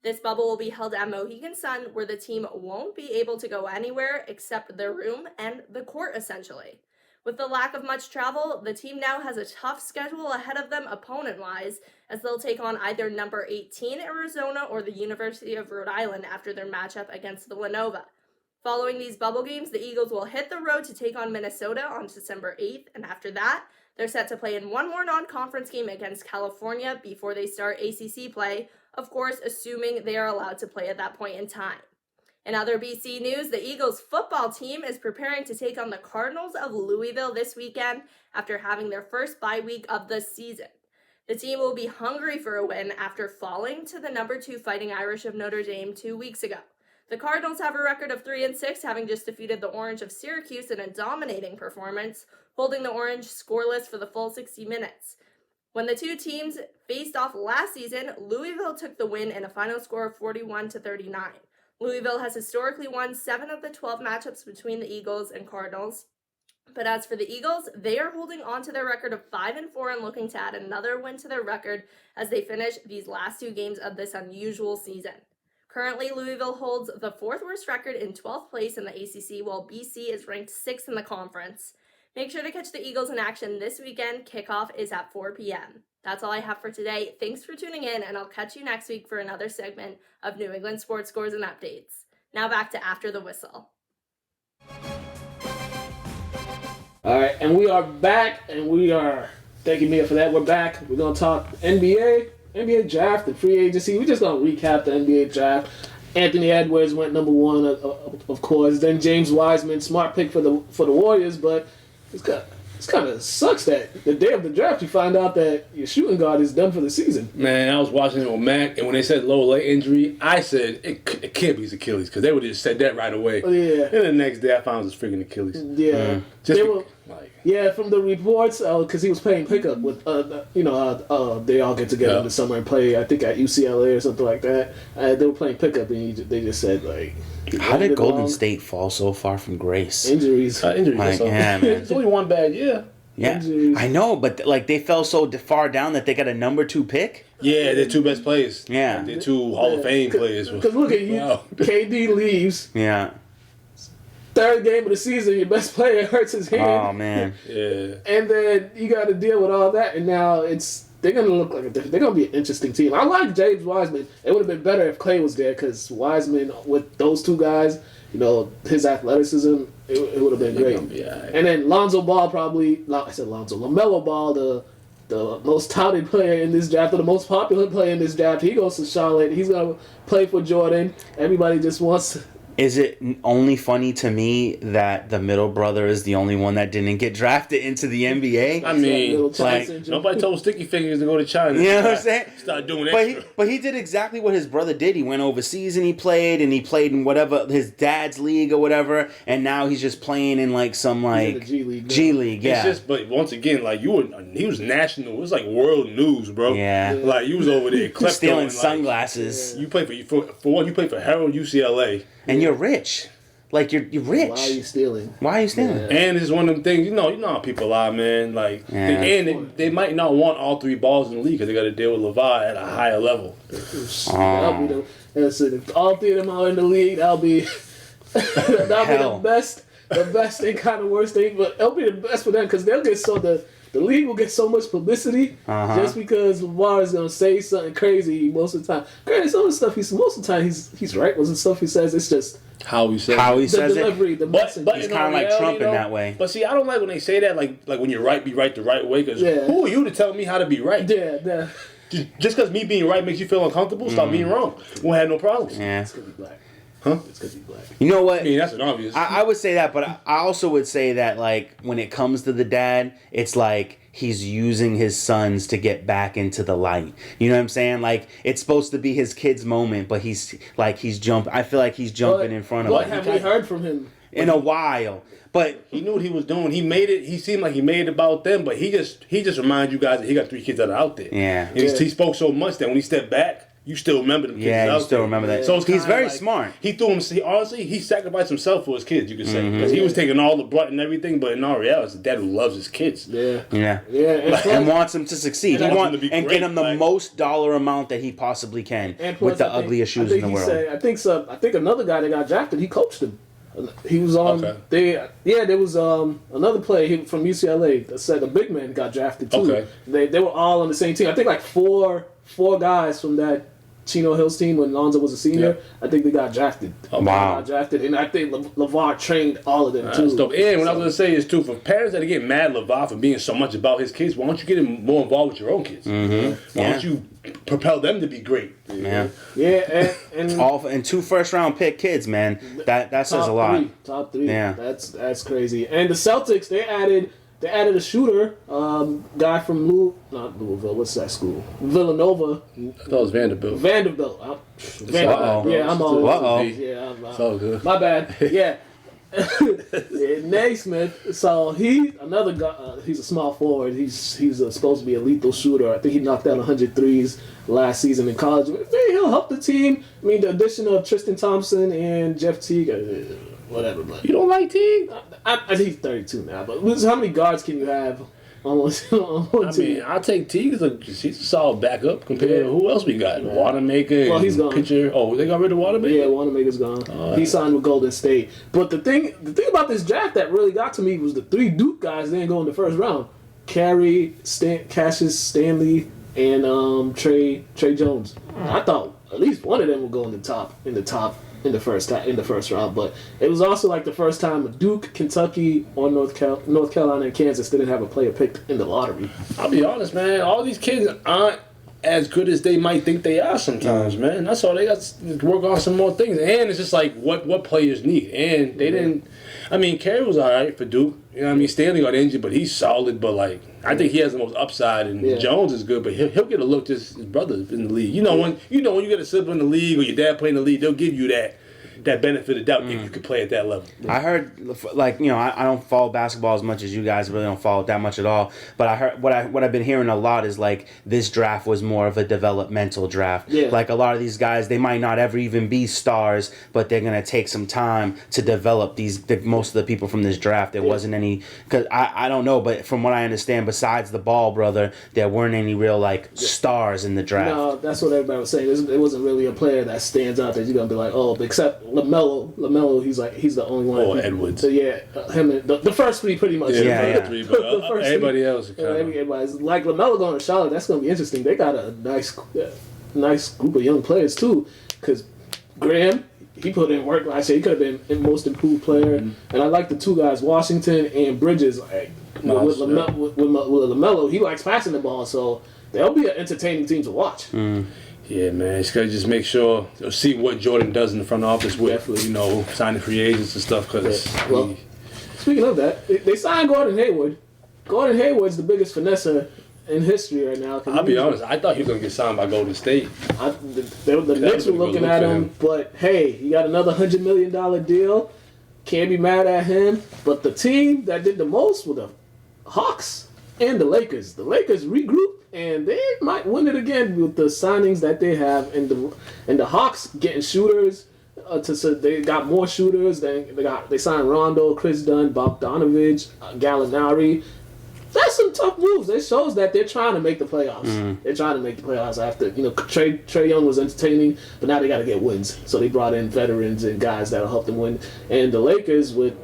This bubble will be held at Mohegan Sun, where the team won't be able to go anywhere except their room and the court, essentially. With the lack of much travel, the team now has a tough schedule ahead of them opponent-wise, as they'll take on either number 18 Arizona or the University of Rhode Island after their matchup against Villanova. Following these bubble games, the Eagles will hit the road to take on Minnesota on December 8th, and after that, they're set to play in one more non-conference game against California before they start ACC play, of course assuming they are allowed to play at that point in time. In other BC news, the Eagles football team is preparing to take on the Cardinals of Louisville this weekend after having their first bye week of the season. The team will be hungry for a win after falling to the number 2 Fighting Irish of Notre Dame 2 weeks ago. The Cardinals have a record of 3-6, having just defeated the Orange of Syracuse in a dominating performance, holding the Orange scoreless for the full 60 minutes. When the two teams faced off last season, Louisville took the win in a final score of 41-39. Louisville has historically won 7 of the 12 matchups between the Eagles and Cardinals. But as for the Eagles, they are holding on to their record of 5-4 and looking to add another win to their record as they finish these last 2 games of this unusual season. Currently, Louisville holds the 4th worst record in 12th place in the ACC, while BC is ranked 6th in the conference. Make sure to catch the Eagles in action this weekend. Kickoff is at 4 p.m. That's all I have for today. Thanks for tuning in, and I'll catch you next week for another segment of New England Sports Scores and Updates. Now back to After the Whistle. All right, and we are back, and we are, thank you, Mia, for that. We're back. We're going to talk NBA draft, and free agency. We're just going to recap the NBA draft. Anthony Edwards went number 1, of course. Then James Wiseman, smart pick for the Warriors, but it's kind of sucks that the day of the draft you find out that your shooting guard is done for the season. Man, I was watching it with Mac, and when they said low leg injury, I said it can't be his Achilles because they would have just said that right away. Oh, yeah. And the next day I found it was freaking Achilles. Yeah. From the reports, because he was playing pickup with, they all get together in the summer and play, I think, at UCLA or something like that. They were playing pickup, and they just said, like... How did Golden State fall so far from grace? Injuries. Like, yeah, man. It's only one bad year. Yeah, Injuries. I know, but they fell so far down that they got a number 2 pick. Yeah, they're 2 best players. Yeah. They're 2 Hall of Fame players. Because look at you, KD leaves. Yeah. 3rd game of the season, your best player hurts his hand. Oh, man. Yeah. And then you got to deal with all that, and now they're going to look like they're going to be an interesting team. I like James Wiseman. It would have been better if Clay was there, because Wiseman, with those 2 guys, his athleticism, it would have been great. And then LaMelo Ball, the most touted player in this draft, or the most popular player in this draft, he goes to Charlotte. He's going to play for Jordan. Everybody just wants... Is it only funny to me that the middle brother is the only one that didn't get drafted into the NBA? I mean, like, nobody told Sticky Fingers to go to China. You know what I'm saying? Start doing extra. But he did exactly what his brother did. He went overseas and he played in whatever his dad's league or whatever, and now he's just playing in like some like G League. G League, yeah. It's just, but once again, like he was national. It was like world news, bro. Yeah. Like you was over there stealing sunglasses. You play for one. You play for Herald, UCLA. And you're rich. Like, you're rich. Why are you stealing? Yeah. And it's one of them things, you know how people are, man. Like, they might not want all 3 balls in the league because they got to deal with LeVar at a higher level. That'll be if all 3 of them are in the league, that'll be the best thing, kind of worst thing. But it'll be the best for them because they'll get the league will get so much publicity just because LeVar is gonna say something crazy most of the time. Granted, some of the stuff most of the time he's right. Most of the stuff he says, it's just how he says the delivery, the message. But he's kind of like Trump in that way. But see, I don't like when they say that. Like when you're right, be right the right way. Because who are you to tell me how to be right? Yeah. Just because me being right makes you feel uncomfortable, stop being wrong. We'll have no problems. Yeah. It's gonna be black. Huh? It's gonna be black. You know what? I mean, that's an obvious. I would say that, but I also would say that, like, when it comes to the dad, it's like he's using his sons to get back into the light. You know what I'm saying? Like, it's supposed to be his kid's moment, but he's jumping. I feel like he's jumping in front of What him. have we heard from him? In a while. But he knew what he was doing. He made it. He seemed like he made it about them, but he just reminded you guys that he got 3 kids that are out there. Yeah. And he spoke so much that when he stepped back, you still remember them kids out there. Yeah, you still remember that. So it's he's very like, smart. He threw him. Honestly, he sacrificed himself for his kids. You could say because he was taking all the brunt and everything, but in all reality, it's a dad who loves his kids. Yeah. And wants them to succeed. He wants to get him the most dollar amount that he possibly can with the ugliest shoes in the world. I think another guy that got drafted, he coached him. He was on. There was another player from UCLA that said a big man got drafted too. Okay. They were all on the same team. I think like four guys from that Chino Hills team when Lonzo was a senior. I think they got drafted. Wow. And I think LeVar trained all of them too. And what I was gonna say is too, for parents that get mad at LeVar for being so much about his kids, why don't you get him more involved with your own kids? Why don't you propel them to be great? And 2 first-round pick kids, man. That says a lot. Top 3. Yeah. That's crazy. And the Celtics, they added a shooter, guy from not Louisville. What's that school? Villanova. That was Vanderbilt. Vanderbilt. Uh-oh. Yeah, I'm all. Uh-oh. Yeah, it's all good. My bad. Yeah. Naismith. So another guy. He's a small forward. He's supposed to be a lethal shooter. I think he knocked out 100 threes last season in college. He'll help the team. I mean, the addition of Tristan Thompson and Jeff Teague, whatever. But You don't like Teague? I think he's 32 now. But how many guards can you have on one I team? mean, I'll take Teague. He's a solid backup compared to who else we got. Watermaker. Well, he's and gone. Pitcher. Oh, they got rid of Watermaker? Yeah, Wanamaker's gone. He signed with Golden State. But the thing about this draft that really got to me was the 3 Duke guys didn't go in the first round. Cassius Stanley, and Trey Jones. I thought at least one of them would go in the first round. But it was also like the first time Duke, Kentucky, or North Carolina, and Kansas didn't have a player picked in the lottery. I'll be honest, man. All these kids aren't as good as they might think they are sometimes, man. That's all. They got to work on some more things. And it's just like what players need. And they didn't. I mean, Carey was all right for Duke. You know what I mean? Stanley got injured, but he's solid. But, like, I think he has the most upside. And Jones is good, but he'll get a look. Just his brother's in the league. When you get a sibling in the league or your dad playing in the league, they'll give you that benefit of doubt if you could play at that level. I heard, like, I don't follow basketball as much as you guys. Really don't follow it that much at all. But I heard what I've been hearing a lot is like this draft was more of a developmental draft. Yeah. Like a lot of these guys, they might not ever even be stars, but they're gonna take some time to develop most of the people from this draft. There wasn't any, because I don't know, but from what I understand, besides the Ball brother, there weren't any real like stars in the draft. No, that's what everybody was saying. It wasn't really a player that stands out that you're gonna be like, oh, except LaMelo, he's the only one. Or Edwards. So him and the first 3 pretty much. The three, but everybody else. Everybody's like LaMelo going to Charlotte. That's gonna be interesting. They got a nice group of young players too. Because Graham, he put in work last year. He could have been most improved player. And I like the 2 guys, Washington and Bridges. Like with LaMelo, he likes passing the ball, so they'll be an entertaining team to watch. Yeah, man. It's got to just make sure, see what Jordan does in the front office with, signing free agents and stuff. Well, speaking of that, they signed Gordon Hayward. Gordon Hayward's the biggest finesser in history right now. I'll be honest, I thought he was going to get signed by Golden State. The Knicks were looking at him, but hey, he got another $100 million deal. Can't be mad at him. But the team that did the most were the Hawks and the Lakers. The Lakers regrouped, and they might win it again with the signings that they have. And the Hawks getting shooters. So they got more shooters. They signed Rondo, Chris Dunn, Bogdanovich, Gallinari. That's some tough moves. It shows that they're trying to make the playoffs. They're trying to make the playoffs after, Trae Young was entertaining, but now they got to get wins. So they brought in veterans and guys that'll help them win. And the Lakers, with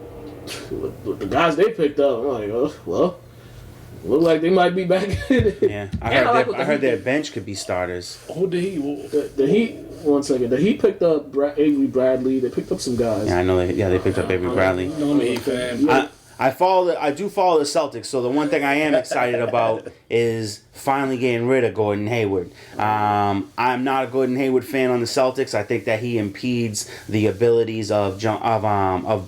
the guys they picked up, I'm like, oh, well, look like they might be back in it. Yeah, I heard their bench could be starters. Oh, the Heat. The Heat, one second. The Heat picked up Avery Bradley. They picked up some guys. Yeah, I know. They picked up Avery Bradley. I'm a Heat fan. I do follow the Celtics, so the one thing I am excited about is finally getting rid of Gordon Hayward. I'm not a Gordon Hayward fan on the Celtics. I think that he impedes the abilities of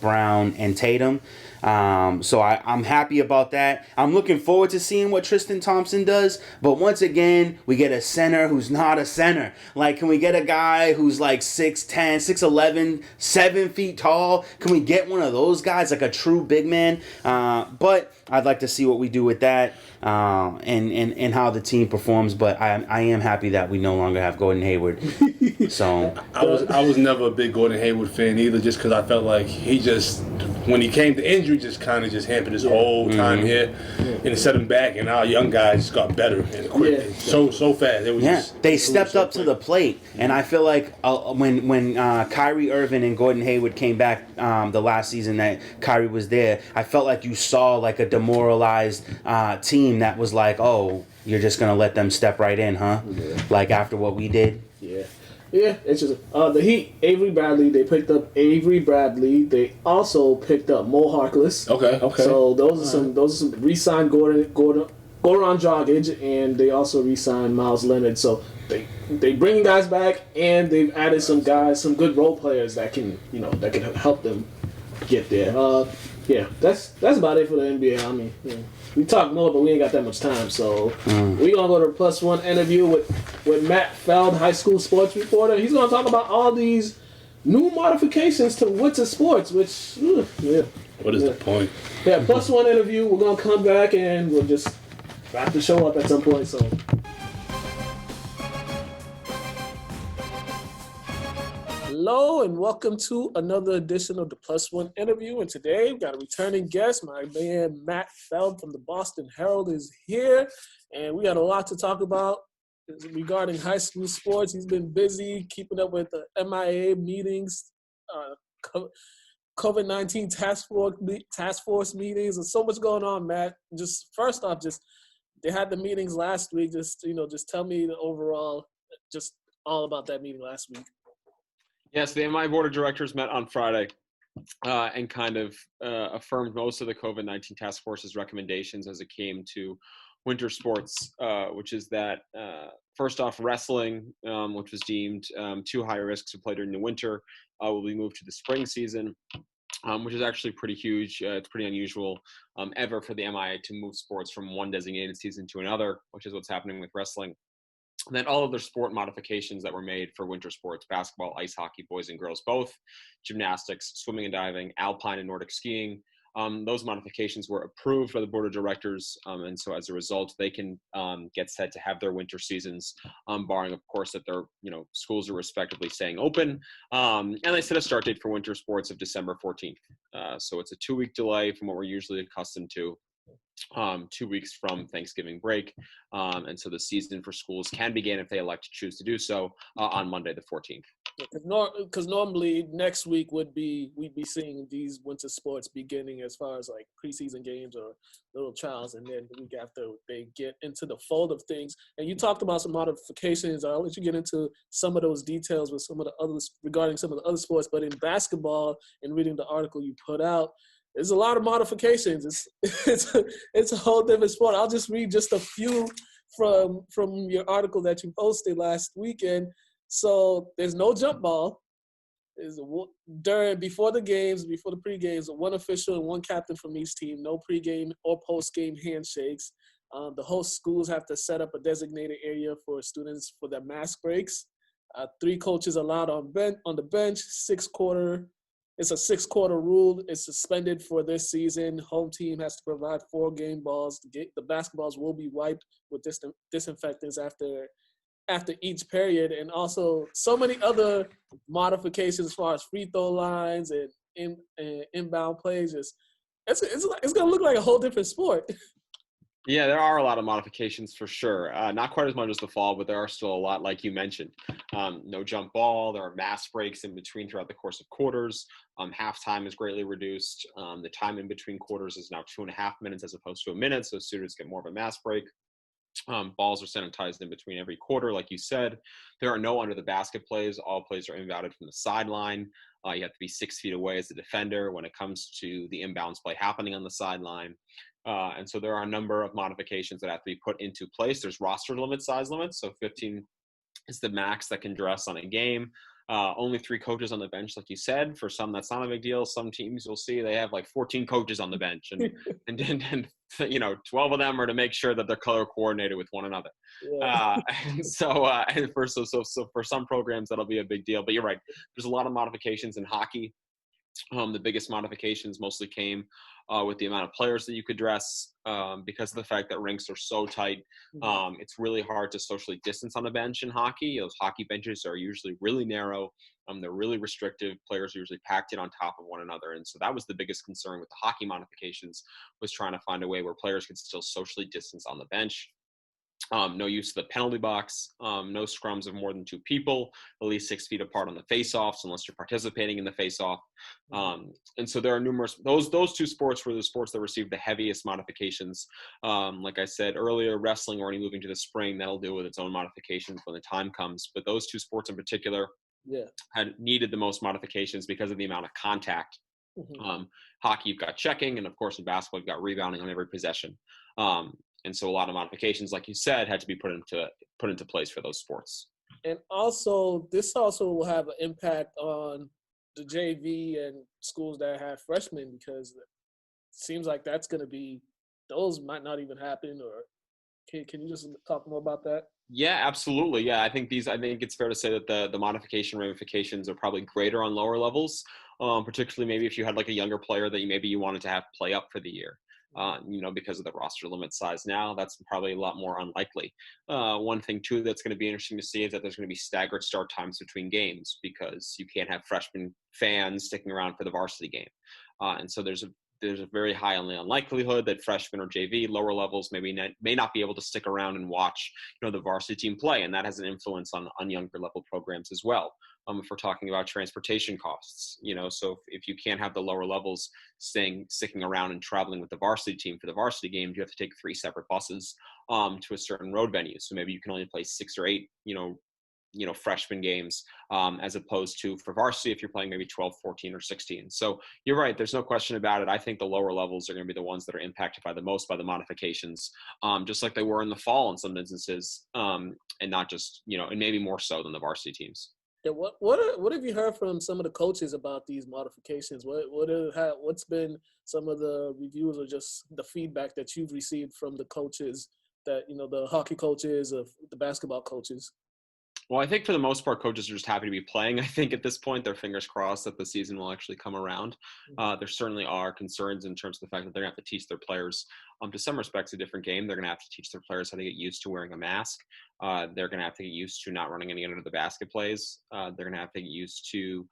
Brown and Tatum. So I'm happy about that. I'm looking forward to seeing what Tristan Thompson does. But once again, we get a center who's not a center. Like, can we get a guy who's like 6'10", 6'11", 7 feet tall? Can we get one of those guys, like a true big man? But I'd like to see what we do with that and how the team performs. But I am happy that we no longer have Gordon Hayward. So I was never a big Gordon Hayward fan either, just because I felt like he just, when he came to injury, just kind of just hampered his whole time here, and it set him back. And our young guys got better and quick, so fast. It was they stepped up to the plate, and I feel like when Kyrie Irving and Gordon Hayward came back the last season that Kyrie was there, I felt like you saw like a demoralized team that was like, oh, you're just gonna let them step right in, huh? Yeah. Like after what we did. Yeah, it's just the Heat. Avery Bradley. They picked up Avery Bradley. They also picked up Mo Harkless. Okay. So those are some re-signed Goran Dragic, and they also re-signed Miles Leonard. So they bringing guys back, and they've added some guys, some good role players that can help them get there. That's about it for the NBA. I mean, we talk more, but we ain't got that much time. So we're gonna go to a +1 interview with Matt Feld, high school sports reporter. He's gonna talk about all these new modifications to winter sports, which, yeah. What is the point? Yeah, plus one interview. We're going to come back and we'll just wrap the show up at some point. So, hello and welcome to another edition of the Plus One interview. And today we've got a returning guest. My man Matt Feld from the Boston Herald is here. And we got a lot to talk about regarding high school sports. He's been busy keeping up with the MIA meetings, COVID-19 task force meetings, and so much going on, Matt. Just first off, they had the meetings last week. Just tell me the overall, just all about that meeting last week. Yes, the MI Board of Directors met on Friday and kind of affirmed most of the COVID-19 task force's recommendations as it came to winter sports, which is that first off, wrestling, which was deemed too high risk to play during the winter, will be moved to the spring season, which is actually pretty huge. It's pretty unusual ever for the MIA to move sports from one designated season to another, which is what's happening with wrestling. And then all of the sport modifications that were made for winter sports, basketball, ice hockey, boys and girls both, gymnastics, swimming and diving, alpine and Nordic skiing, those modifications were approved by the board of directors. And so as a result, they can get set to have their winter seasons, barring, of course, that their schools are respectively staying open. And they set a start date for winter sports of December 14th. So it's a 2-week delay from what we're usually accustomed to. 2 weeks from Thanksgiving break. And so the season for schools can begin if they elect to choose to do so on Monday, the 14th. Because normally next week we'd be seeing these winter sports beginning as far as like preseason games or little trials, and then the week after they get into the fold of things. And you talked about some modifications. I'll let you get into some of those details with some of the others regarding some of the other sports. But in basketball, in reading the article you put out, there's a lot of modifications. It's a whole different sport. I'll just read just a few from your article that you posted last weekend. So there's no jump ball. Before the pre-games, one official and one captain from each team. No pre-game or post-game handshakes. The host schools have to set up a designated area for students for their mask breaks. 3 coaches allowed on the bench. It's a 6-quarter rule. It's suspended for this season. Home team has to provide 4 game balls. The basketballs will be wiped with disinfectants after each period. And also so many other modifications as far as free throw lines and inbound plays. It's going to look like a whole different sport. Yeah, there are a lot of modifications for sure. Not quite as much as the fall, but there are still a lot, like you mentioned. No jump ball. There are mass breaks in between throughout the course of quarters. Halftime is greatly reduced. The time in between quarters is now 2.5 minutes as opposed to a minute, so students get more of a mass break. Balls are sanitized in between every quarter, like you said. There are no under the basket plays. All plays are inbounded from the sideline. You have to be 6 feet away as a defender when it comes to the inbounds play happening on the sideline. And so there are a number of modifications that have to be put into place. There's roster size limits. So 15 is the max that can dress on a game. Only 3 coaches on the bench, like you said. For some, that's not a big deal. Some teams you'll see they have like 14 coaches on the bench, and 12 of them are to make sure that they're color coordinated with one another. Yeah. And for some programs that'll be a big deal. But you're right. There's a lot of modifications in hockey. The biggest modifications mostly came with the amount of players that you could dress because of the fact that rinks are so tight. It's really hard to socially distance on the bench in hockey. Those hockey benches are usually really narrow. They're really restrictive. Players are usually packed in on top of one another. And so that was the biggest concern with the hockey modifications, was trying to find a way where players could still socially distance on the bench. No use of the penalty box, no scrums of more than 2 people, at least 6 feet apart on the face-offs, unless you're participating in the face-off. And so there are numerous, those 2 sports were the sports that received the heaviest modifications. Like I said earlier, wrestling already moving to the spring, that'll deal with its own modifications when the time comes. But those 2 sports in particular had needed the most modifications because of the amount of contact. Hockey, you've got checking, and of course in basketball, you've got rebounding on every possession. And so a lot of modifications, like you said, had to be put into place for those sports. And also, this also will have an impact on the JV and schools that have freshmen, because it seems like those might not even happen. Or can you just talk more about that? Yeah, absolutely. Yeah, I think it's fair to say that the modification ramifications are probably greater on lower levels, particularly maybe if you had like a younger player that you wanted to have play up for the year. Because of the roster limit size now, that's probably a lot more unlikely. One thing too that's going to be interesting to see is that there's going to be staggered start times between games because you can't have freshman fans sticking around for the varsity game, and so there's a very high unlikelihood that freshmen or JV lower levels may not be able to stick around and watch the varsity team play, and that has an influence on younger level programs as well. If we're talking about transportation costs, so if you can't have the lower levels sticking around and traveling with the varsity team for the varsity games, you have to take 3 separate buses to a certain road venue. So maybe you can only play 6 or 8, freshman games, as opposed to for varsity if you're playing maybe 12, 14, or 16. So you're right. There's no question about it. I think the lower levels are going to be the ones that are impacted by the most by the modifications, just like they were in the fall in some instances, and not just, and maybe more so than the varsity teams. Yeah, what have you heard from some of the coaches about these modifications? What's been some of the reviews or just the feedback that you've received from the coaches that the hockey coaches or the basketball coaches? Well, I think for the most part, coaches are just happy to be playing. I think at this point, their fingers crossed that the season will actually come around. There certainly are concerns in terms of the fact that they're going to have to teach their players, to some respects, a different game. They're going to have to teach their players how to get used to wearing a mask. They're going to have to get used to not running any under the basket plays. They're going to have to get used to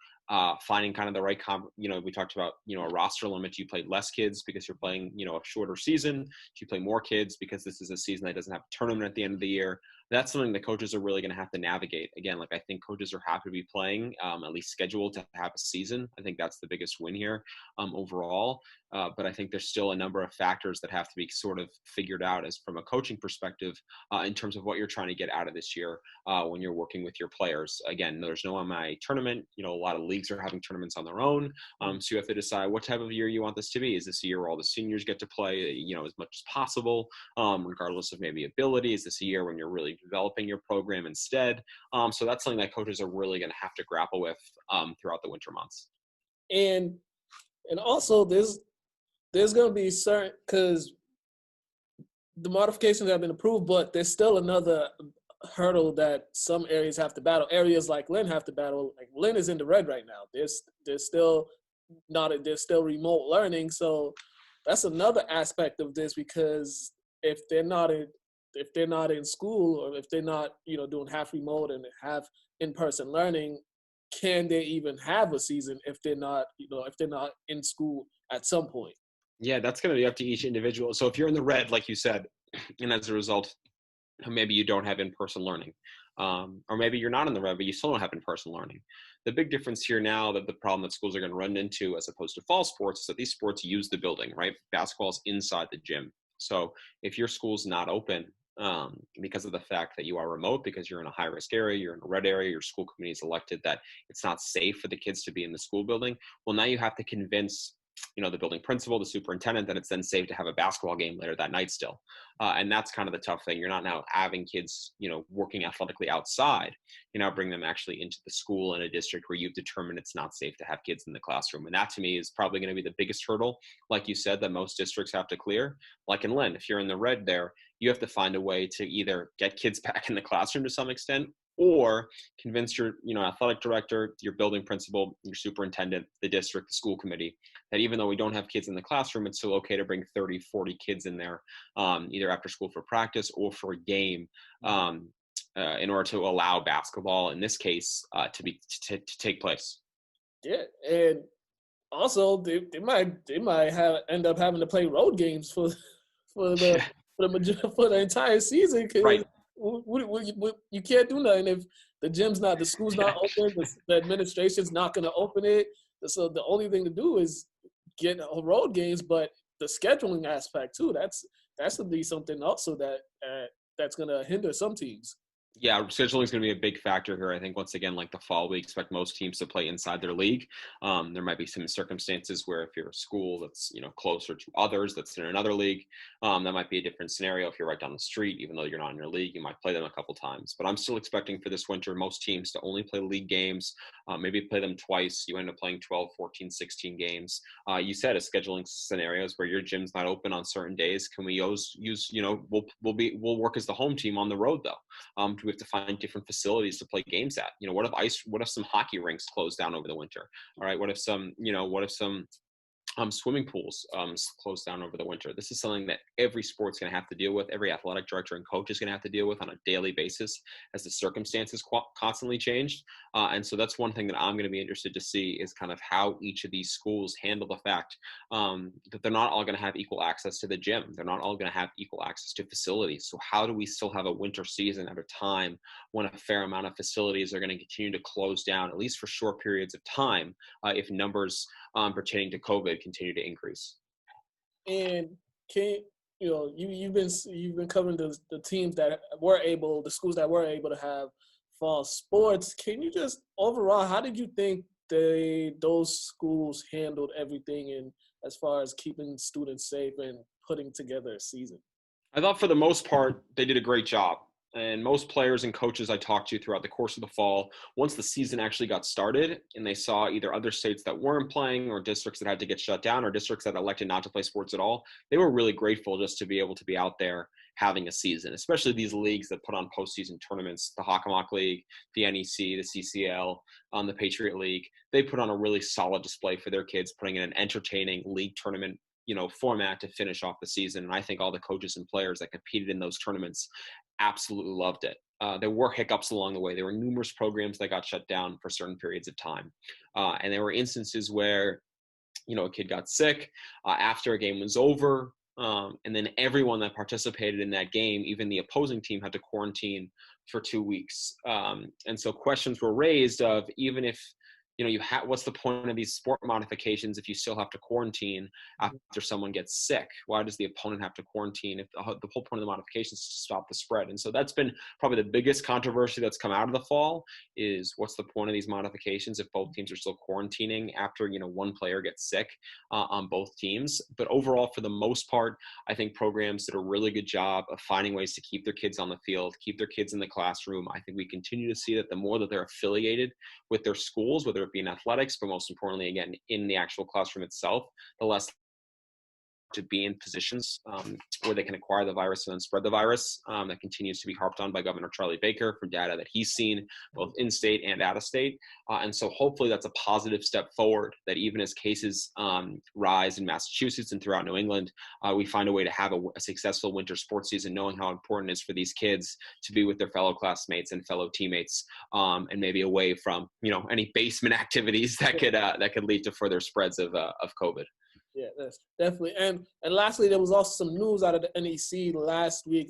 finding kind of the right we talked about, a roster limit. Do you play less kids because you're playing, a shorter season? Do you play more kids because this is a season that doesn't have a tournament at the end of the year? That's something that coaches are really going to have to navigate. Again, I think coaches are happy to be playing, at least scheduled to have a season. I think that's the biggest win here overall. But I think there's still a number of factors that have to be sort of figured out as from a coaching perspective in terms of what you're trying to get out of this year when you're working with your players. Again, there's no MI tournament. A lot of leagues are having tournaments on their own. So you have to decide what type of year you want this to be. Is this a year where all the seniors get to play, as much as possible, regardless of maybe ability? Is this a year when you're really developing your program instead? So that's something that coaches are really going to have to grapple with throughout the winter months. And also there's going to be certain, because the modifications have been approved, but there's still another hurdle that some areas have to battle. Areas like Lynn have to battle. Like Lynn is in the red right now. There's still remote learning. So that's another aspect of this, because if they're not in school, or if they're not, doing half remote and half in-person learning, can they even have a season if they're not in school at some point? Yeah, that's going to be up to each individual. So if you're in the red, like you said, and as a result, maybe you don't have in-person learning, or maybe you're not in the red, but you still don't have in-person learning. The big difference here now, that the problem that schools are going to run into as opposed to fall sports, is that these sports use the building, right? Basketball is inside the gym. So if your school's not open because of the fact that you are remote, because you're in a high-risk area, you're in a red area, your school committee is elected that it's not safe for the kids to be in the school building, well, now you have to convince the building principal, the superintendent, that it's then safe to have a basketball game later that night still. And that's kind of the tough thing. You're not now having kids, working athletically outside. You're now bringing them actually into the school in a district where you've determined it's not safe to have kids in the classroom. And that, to me, is probably going to be the biggest hurdle, like you said, that most districts have to clear. Like in Lynn, if you're in the red there, you have to find a way to either get kids back in the classroom to some extent, or convince your athletic director, your building principal, your superintendent, the district, the school committee, that even though we don't have kids in the classroom, it's still okay to bring 30, 40 kids in there, either after school for practice or for a game, in order to allow basketball, in this case, to take place. Yeah, and also they might end up having to play road games for the entire season, because right. You can't do nothing if the school's not open, the administration's not going to open it. So the only thing to do is get road games, but the scheduling aspect too, that's going to be something also that's going to hinder some teams. Yeah, scheduling is going to be a big factor here. I think once again, like the fall, we expect most teams to play inside their league. There might be some circumstances where if you're a school that's closer to others that's in another league, that might be a different scenario. If you're right down the street, even though you're not in your league, you might play them a couple times. But I'm still expecting for this winter most teams to only play league games, maybe play them twice. You end up playing 12, 14, 16 games. You said a scheduling scenarios where your gym's not open on certain days. Can we use we'll work as the home team on the road though? Do we have to find different facilities to play games at? What if some hockey rinks close down over the winter? All right. What if some swimming pools closed down over the winter? This is something that every sport's going to have to deal with. Every athletic director and coach is going to have to deal with on a daily basis as the circumstances constantly change. And so that's one thing that I'm going to be interested to see is kind of how each of these schools handle the fact that they're not all going to have equal access to the gym. They're not all going to have equal access to facilities. So how do we still have a winter season at a time when a fair amount of facilities are going to continue to close down, at least for short periods of time, if numbers pertaining to COVID continue to increase? And you've been covering the teams that were able, the schools that were able to have fall sports. Can you just overall, how did you think those schools handled everything in as far as keeping students safe and putting together a season? I thought for the most part they did a great job. And most players and coaches I talked to throughout the course of the fall, once the season actually got started and they saw either other states that weren't playing or districts that had to get shut down or districts that elected not to play sports at all, they were really grateful just to be able to be out there having a season, especially these leagues that put on postseason tournaments, the Hockomock League, the NEC, the CCL, the Patriot League. They put on a really solid display for their kids, putting in an entertaining league tournament format to finish off the season. And I think all the coaches and players that competed in those tournaments absolutely loved it. There were hiccups along the way. There were numerous programs that got shut down for certain periods of time. And there were instances where, a kid got sick after a game was over. And then everyone that participated in that game, even the opposing team, had to quarantine for 2 weeks. And so questions were raised of even if, what's the point of these sport modifications if you still have to quarantine after someone gets sick? Why does the opponent have to quarantine if the whole point of the modifications is to stop the spread? And so that's been probably the biggest controversy that's come out of the fall is what's the point of these modifications if both teams are still quarantining after, one player gets sick on both teams. But overall, for the most part, I think programs did a really good job of finding ways to keep their kids on the field, keep their kids in the classroom. I think we continue to see that the more that they're affiliated with their schools, whether it be in athletics, but most importantly, again, in the actual classroom itself, the less to be in positions where they can acquire the virus and then spread the virus. That continues to be harped on by Governor Charlie Baker from data that he's seen both in state and out of state. And so hopefully that's a positive step forward that even as cases rise in Massachusetts and throughout New England, we find a way to have a successful winter sports season, knowing how important it is for these kids to be with their fellow classmates and fellow teammates, and maybe away from, any basement activities that could lead to further spreads of COVID. Yeah, that's definitely. And lastly, there was also some news out of the NEC last week.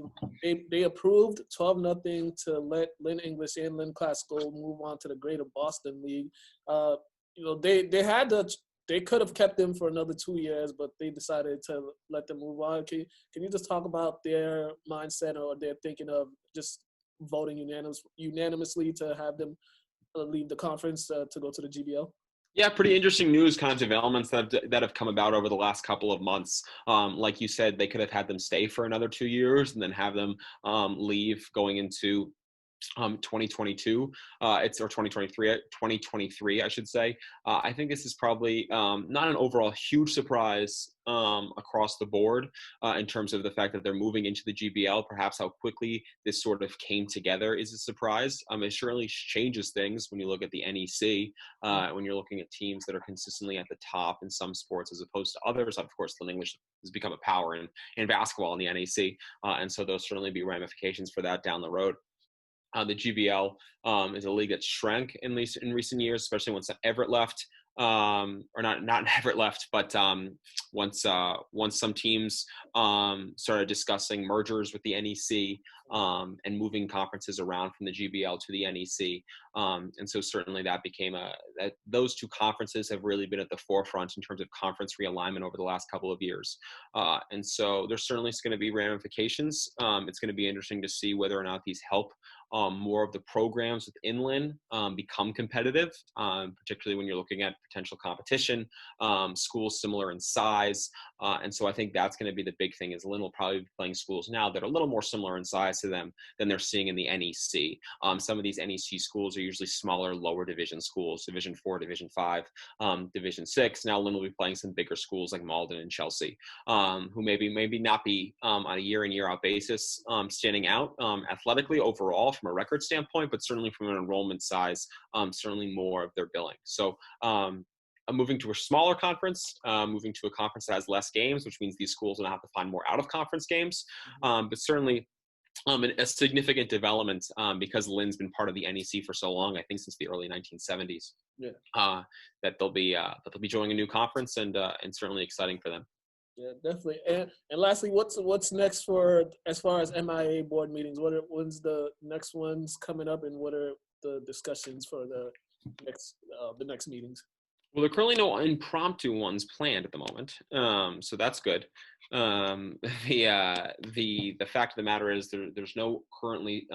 They approved 12-0 to let Lynn English and Lynn Classical move on to the Greater Boston League. They could have kept them for another 2 years, but they decided to let them move on. Can you just talk about their mindset or their thinking of just voting unanimously to have them leave the conference to go to the GBL? Yeah, pretty interesting news, kind of developments that have come about over the last couple of months. Like you said, they could have had them stay for another 2 years and then have them leave going into 2022, or 2023, I should say. I think this is probably not an overall huge surprise across the board in terms of the fact that they're moving into the GBL. Perhaps how quickly this sort of came together is a surprise. It certainly changes things when you look at the NEC, when you're looking at teams that are consistently at the top in some sports as opposed to others. Of course, Lynn English has become a power in basketball in the NEC, and so there'll certainly be ramifications for that down the road. The GBL is a league that shrank in recent years, especially once Everett left, or not Everett left, but once some teams started discussing mergers with the NEC and moving conferences around from the GBL to the NEC, and so certainly that became that those two conferences have really been at the forefront in terms of conference realignment over the last couple of years, and so there's certainly going to be ramifications. It's going to be interesting to see whether or not these help more of the programs within Lynn become competitive, particularly when you're looking at potential competition, schools similar in size. And so I think that's going to be the big thing is Lynn will probably be playing schools now that are a little more similar in size to them than they're seeing in the NEC. Some of these NEC schools are usually smaller, lower division schools, Division 4, Division 5, Division 6. Now Lynn will be playing some bigger schools like Malden and Chelsea, who maybe not be on a year in, year out basis standing out athletically overall from a record standpoint, but certainly from an enrollment size, certainly more of their billing. So moving to a smaller conference, moving to a conference that has less games, which means these schools will have to find more out-of-conference games, but certainly a significant development because Lynn's been part of the NEC for so long, I think since the early 1970s, that they'll be joining a new conference and certainly exciting for them. Yeah, definitely. And lastly, what's next for as far as MIA board meetings? When's the next ones coming up, and what are the discussions for the next meetings? Well, there are currently no impromptu ones planned at the moment, so that's good. The fact of the matter is there's no currently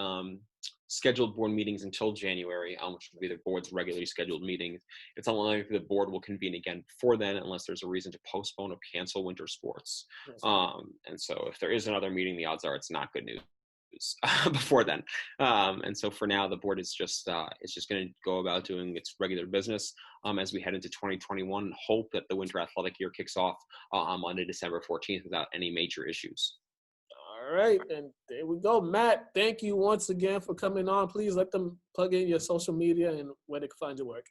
scheduled board meetings until January, which will be the board's regularly scheduled meetings. It's unlikely the board will convene again before then unless there's a reason to postpone or cancel winter sports. And so if there is another meeting, the odds are it's not good news before then. And so for now, the board is just going to go about doing its regular business as we head into 2021 and hope that the winter athletic year kicks off on Monday, December 14th without any major issues. All right, and there we go. Matt, thank you once again for coming on. Please let them plug in your social media and where they can find your work.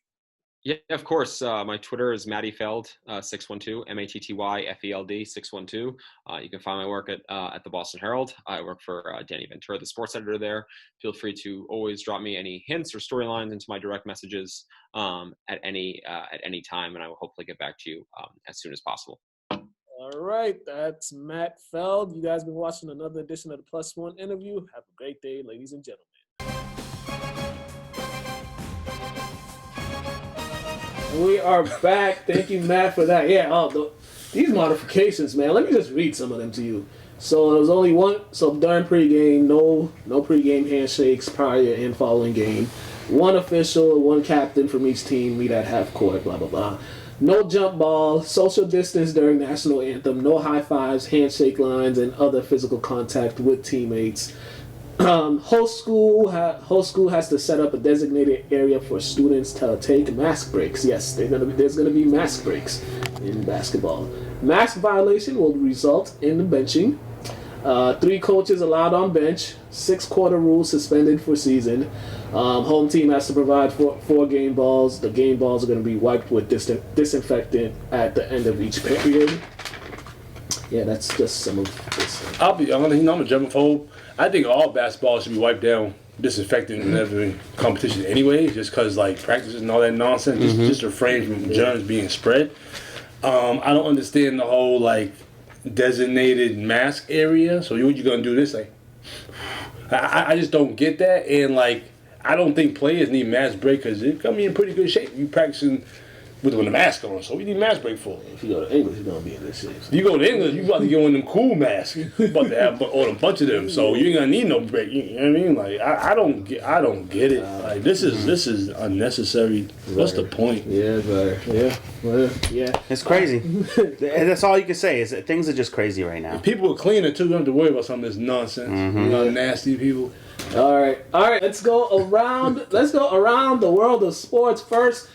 Yeah, of course. My Twitter is Matty Feld, 612, MATTYFELD 612. You can find my work at the Boston Herald. I work for Danny Ventura, the sports editor there. Feel free to always drop me any hints or storylines into my direct messages at any time, and I will hopefully get back to you as soon as possible. All right, that's Matt Feld. You guys been watching another edition of the Plus One interview. Have a great day, ladies and gentlemen. We are back. Thank you, Matt, for that. Yeah, these modifications, man. Let me just read some of them to you. So there was only one. So during pregame, no pregame handshakes prior and following game. One official, one captain from each team meet at half court. Blah blah blah. No jump ball, social distance during national anthem, no high fives, handshake lines, and other physical contact with teammates. Host school has to set up a designated area for students to take mask breaks. Yes, there's gonna be mask breaks in basketball. Mask violation will result in the benching. 3 coaches allowed on bench. 6-quarter rule suspended for season. Home team has to provide 4 game balls. The game balls are going to be wiped with disinfectant at the end of each period. Yeah, that's just some of this. I'm a germaphobe. I think all basketball should be wiped down, disinfectant in every competition anyway, just because like practices and all that nonsense, just refrain from germs being spread. I don't understand the whole like designated mask area. So what you gonna do this? Like, I just don't get that, and like I don't think players need mask break because they come in pretty good shape. You practicing with a mask on, so what you need mask break for? If you go to English, you're gonna be in this shape. You go to English, you about to get one of them cool masks. You about to have a bunch of them, so you ain't gonna need no break. You know what I mean? Like I don't get it. Like this is unnecessary. What's the point? Yeah, but yeah. It's crazy. That's all you can say is that things are just crazy right now. People are cleaner too. You don't have to worry about some of this nonsense. You know, nasty people. All right. Let's go around the world of sports first.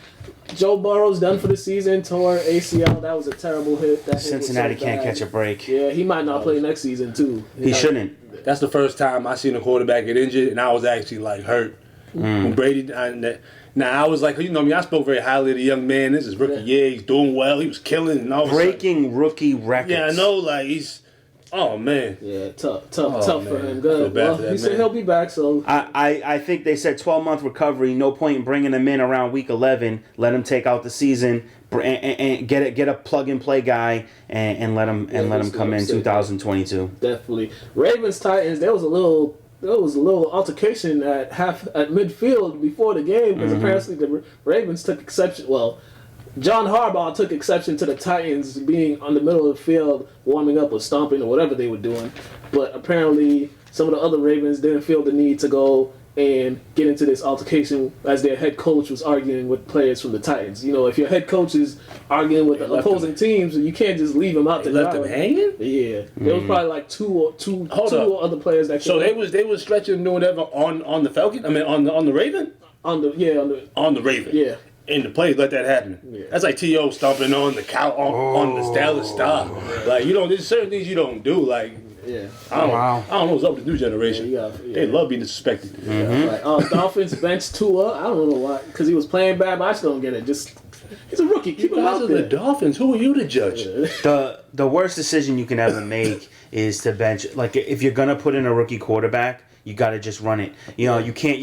Joe Burrow's done for the season, tore ACL. That was a terrible hit. Cincinnati can't catch a break. Yeah, he might not play next season too. He shouldn't. That's the first time I seen a quarterback get injured, and I was actually like hurt. When Brady, I was like, you know me, I spoke very highly of the young man. This is rookie year. He's doing well. He was killing, and all breaking rookie records. Yeah, I know. Like he's. Oh man. Yeah, tough for him. Good. Well, he said he'll be back. So I think they said 12-month recovery. No point in bringing him in around week 11. Let him take out the season and get a plug and play guy and let him come in 2022. Definitely. Ravens Titans. There was a little altercation at midfield before the game because apparently the Ravens took exception. Well, John Harbaugh took exception to the Titans being on the middle of the field, warming up or stomping or whatever they were doing. But apparently some of the other Ravens didn't feel the need to go and get into this altercation as their head coach was arguing with players from the Titans. You know, if your head coach is arguing with the opposing teams, you can't just leave them out there. Left them hanging? Yeah. There was probably like two other players that. So they was stretching and doing whatever on the Falcon. I mean on the Raven. On the Raven. Yeah. And the players let that happen. Yeah. That's like T.O. stomping on the cow on the Dallas Star. Like there's certain things you don't do. Like I don't know what's up with the new generation. They love being disrespected. Like, Dolphins bench Tua. I don't know why, because he was playing bad. But I just don't get it. Just he's a rookie. Keep him out there. The Dolphins. Who are you to judge? The worst decision you can ever make is to bench. Like if you're gonna put in a rookie quarterback, you got to just run it. You know, you can't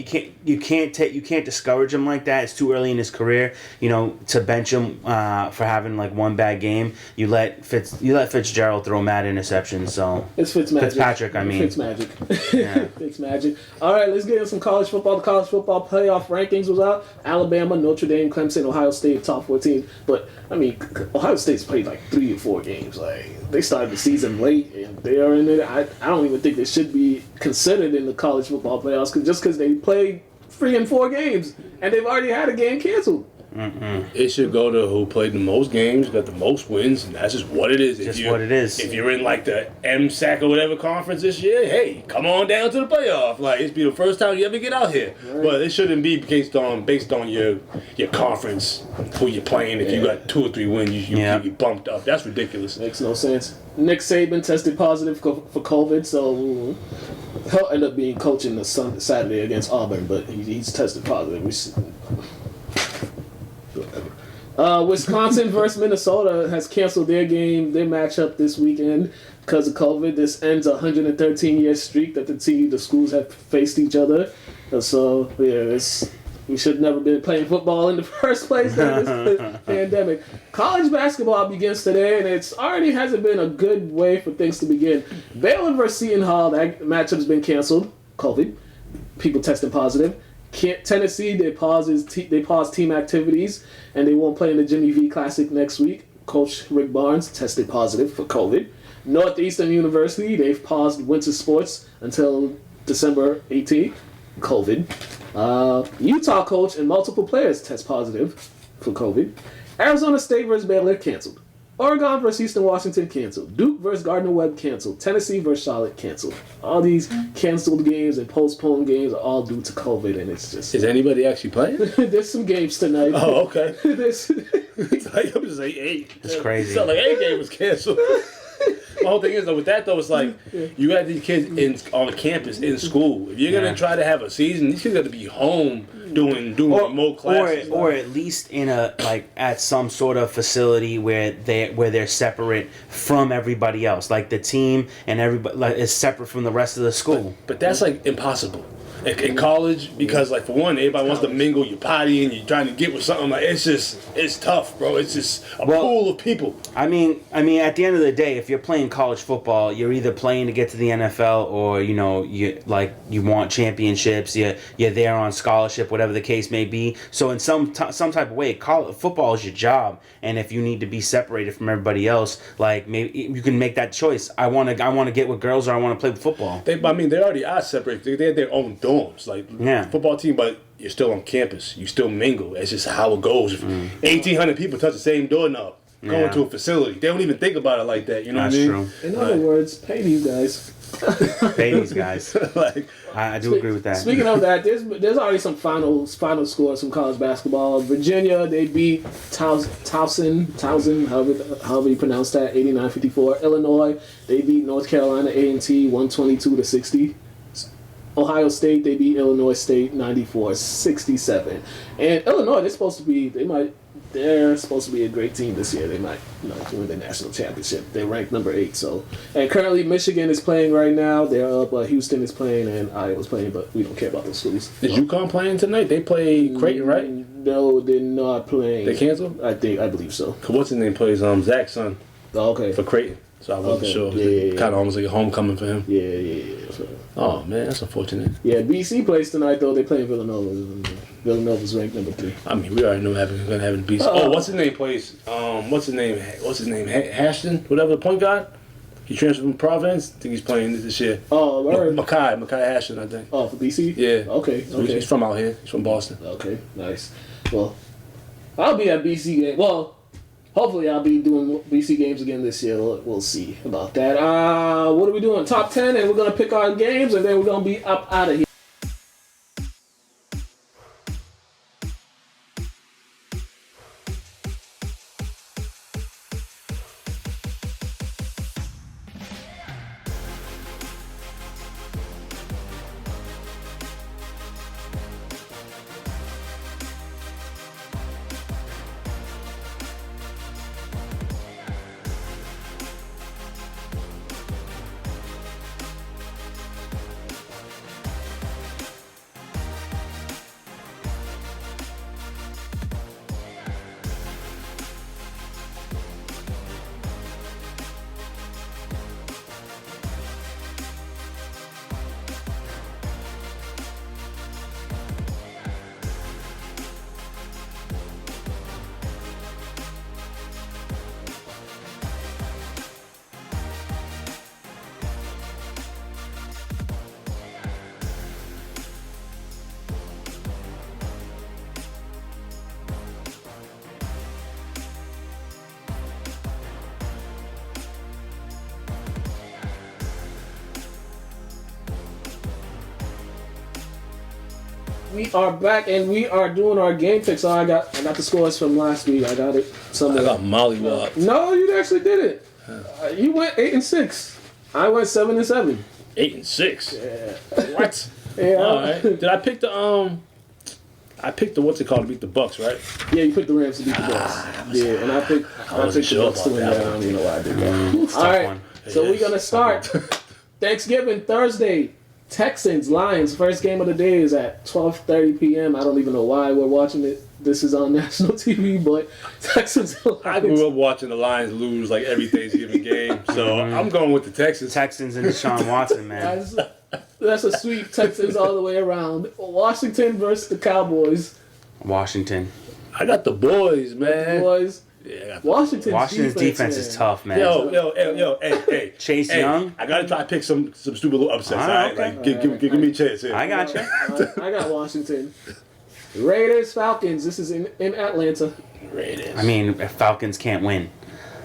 discourage him like that. It's too early in his career, you know, to bench him for having like one bad game. You let Fitzgerald throw mad interceptions. So it's Fitzpatrick. I mean, Fitzmagic. Yeah. Fitzmagic. All right, let's get into some college football. The college football playoff rankings was out. Alabama, Notre Dame, Clemson, Ohio State, top 14. But I mean, Ohio State's played like 3 or 4 games. Like they started the season late and they are in it. I don't even think they should be considered in the college football playoffs because they played 3 and 4 games and they've already had a game canceled. It should go to who played the most games, got the most wins, and that's just what it is. If you're in like the MSAC or whatever conference this year, hey, come on down to the playoff. Like it's be the first time you ever get out here. Right. But it shouldn't be based on your conference, who you're playing. If you got 2 or 3 wins, you get bumped up. That's ridiculous. Makes no sense. Nick Saban tested positive for COVID, so he'll end up being coaching the Saturday against Auburn, but he's tested positive. Wisconsin versus Minnesota has canceled their matchup this weekend because of COVID. This ends a 113-year streak that the schools have faced each other. So we should never been playing football in the first place during this pandemic. College basketball begins today, and it's already hasn't been a good way for things to begin. Baylor versus Seton Hall, that matchup's been canceled. COVID, people testing positive. Tennessee, they paused team activities, and they won't play in the Jimmy V Classic next week. Coach Rick Barnes tested positive for COVID. Northeastern University, they've paused winter sports until December 18th. COVID. Utah coach and multiple players test positive for COVID. Arizona State versus Baylor canceled. Oregon versus Eastern Washington canceled. Duke versus Gardner-Webb canceled. Tennessee versus Charlotte canceled. All these canceled games and postponed games are all due to COVID, and it's just... Is anybody actually playing? There's some games tonight. Oh, okay. I'm just like, hey. It's crazy. It's not like any game was canceled. My whole thing is, though, with that, though, it's like you got these kids on campus in school. If you're going to try to have a season, these kids got to be home doing remote classes. Or at least in at some sort of facility where they're separate from everybody else. Like the team and everybody is separate from the rest of the school. But that's like impossible. In college, because like for one, everybody wants to mingle, you're partying, you're trying to get with something. Like it's tough, bro. It's just a pool of people. I mean, at the end of the day, if you're playing college football, you're either playing to get to the NFL or you want championships. You're there on scholarship, whatever the case may be. So in some type of way, football is your job, and if you need to be separated from everybody else, like maybe you can make that choice. I want to get with girls or I want to play with football. They already are separated. They have their own dorms, like football team, but you're still on campus. You still mingle. It's just how it goes. If 1,800 people touch the same doorknob, going to a facility, they don't even think about it like that. You know what I mean? True. In other words, pay these guys. Pay these guys. I do agree with that. Speaking of that, there's already some final scores from college basketball. Virginia, they beat Towson, however you pronounce that, 89-54. Illinois, they beat North Carolina A&T 122-60. Ohio State, they beat Illinois State 94-67. And Illinois, they're supposed to be a great team this year. They might win the national championship. They're ranked number 8. So, and currently Michigan is playing right now. They're up. Houston is playing and Iowa's playing, but we don't care about those schools. Is UConn playing tonight? They play Creighton, right? No, they're not playing. They canceled? I believe so. What's his name plays Zach's son. Oh, okay. For Creighton. So I wasn't sure. Yeah. Kind of almost like a homecoming for him. Yeah. So, oh man, that's unfortunate. Yeah, BC plays tonight though. They play Villanova. Villanova's ranked number 3. I mean, we already know we're gonna have BC. What's his name plays? What's his name? Ashton, whatever the point guard. He transferred from Providence. I think he's playing this year. Oh, word. Mackay Ashton, I think. Oh, for BC? Yeah. Okay. He's from out here. He's from Boston. Okay, nice. Well, I'll be at BC game. Well, hopefully I'll be doing BC games again this year. We'll see about that. What are we doing? Top 10, and we're going to pick our games, and then we're going to be up out of here. We are back and we are doing our game picks. So I got the scores from last week. I got it somewhere. I got mollywopped. No, you actually did it. You went 8-6. I went 7-7. 8-6. Yeah. What? Yeah. All right. Did I pick the I picked the what's it called to beat the Bucks, right? Yeah, you picked the Rams to beat the Bucks. Yeah, and I picked the Bucks to win that. I don't even know why I did that. All right. So we're gonna start Thanksgiving Thursday. Texans, Lions, first game of the day is at 12:30 p.m. I don't even know why we're watching it. This is on national TV, but Texans. I grew up watching the Lions lose like every Thanksgiving game, so I'm going with the Texans. Texans and Deshaun Watson, man. That's a sweep. Texans all the way around. Washington versus the Cowboys. Washington. I got the boys, man. Boys. Yeah, I got Washington's defense is tough, man. Yo, hey. Chase hey, Young. I gotta try to pick some stupid little upsets. All right, right, okay. Like, give me a chance here. I got you. I got Washington. Raiders, Falcons. This is in Atlanta. Raiders. I mean, Falcons can't win,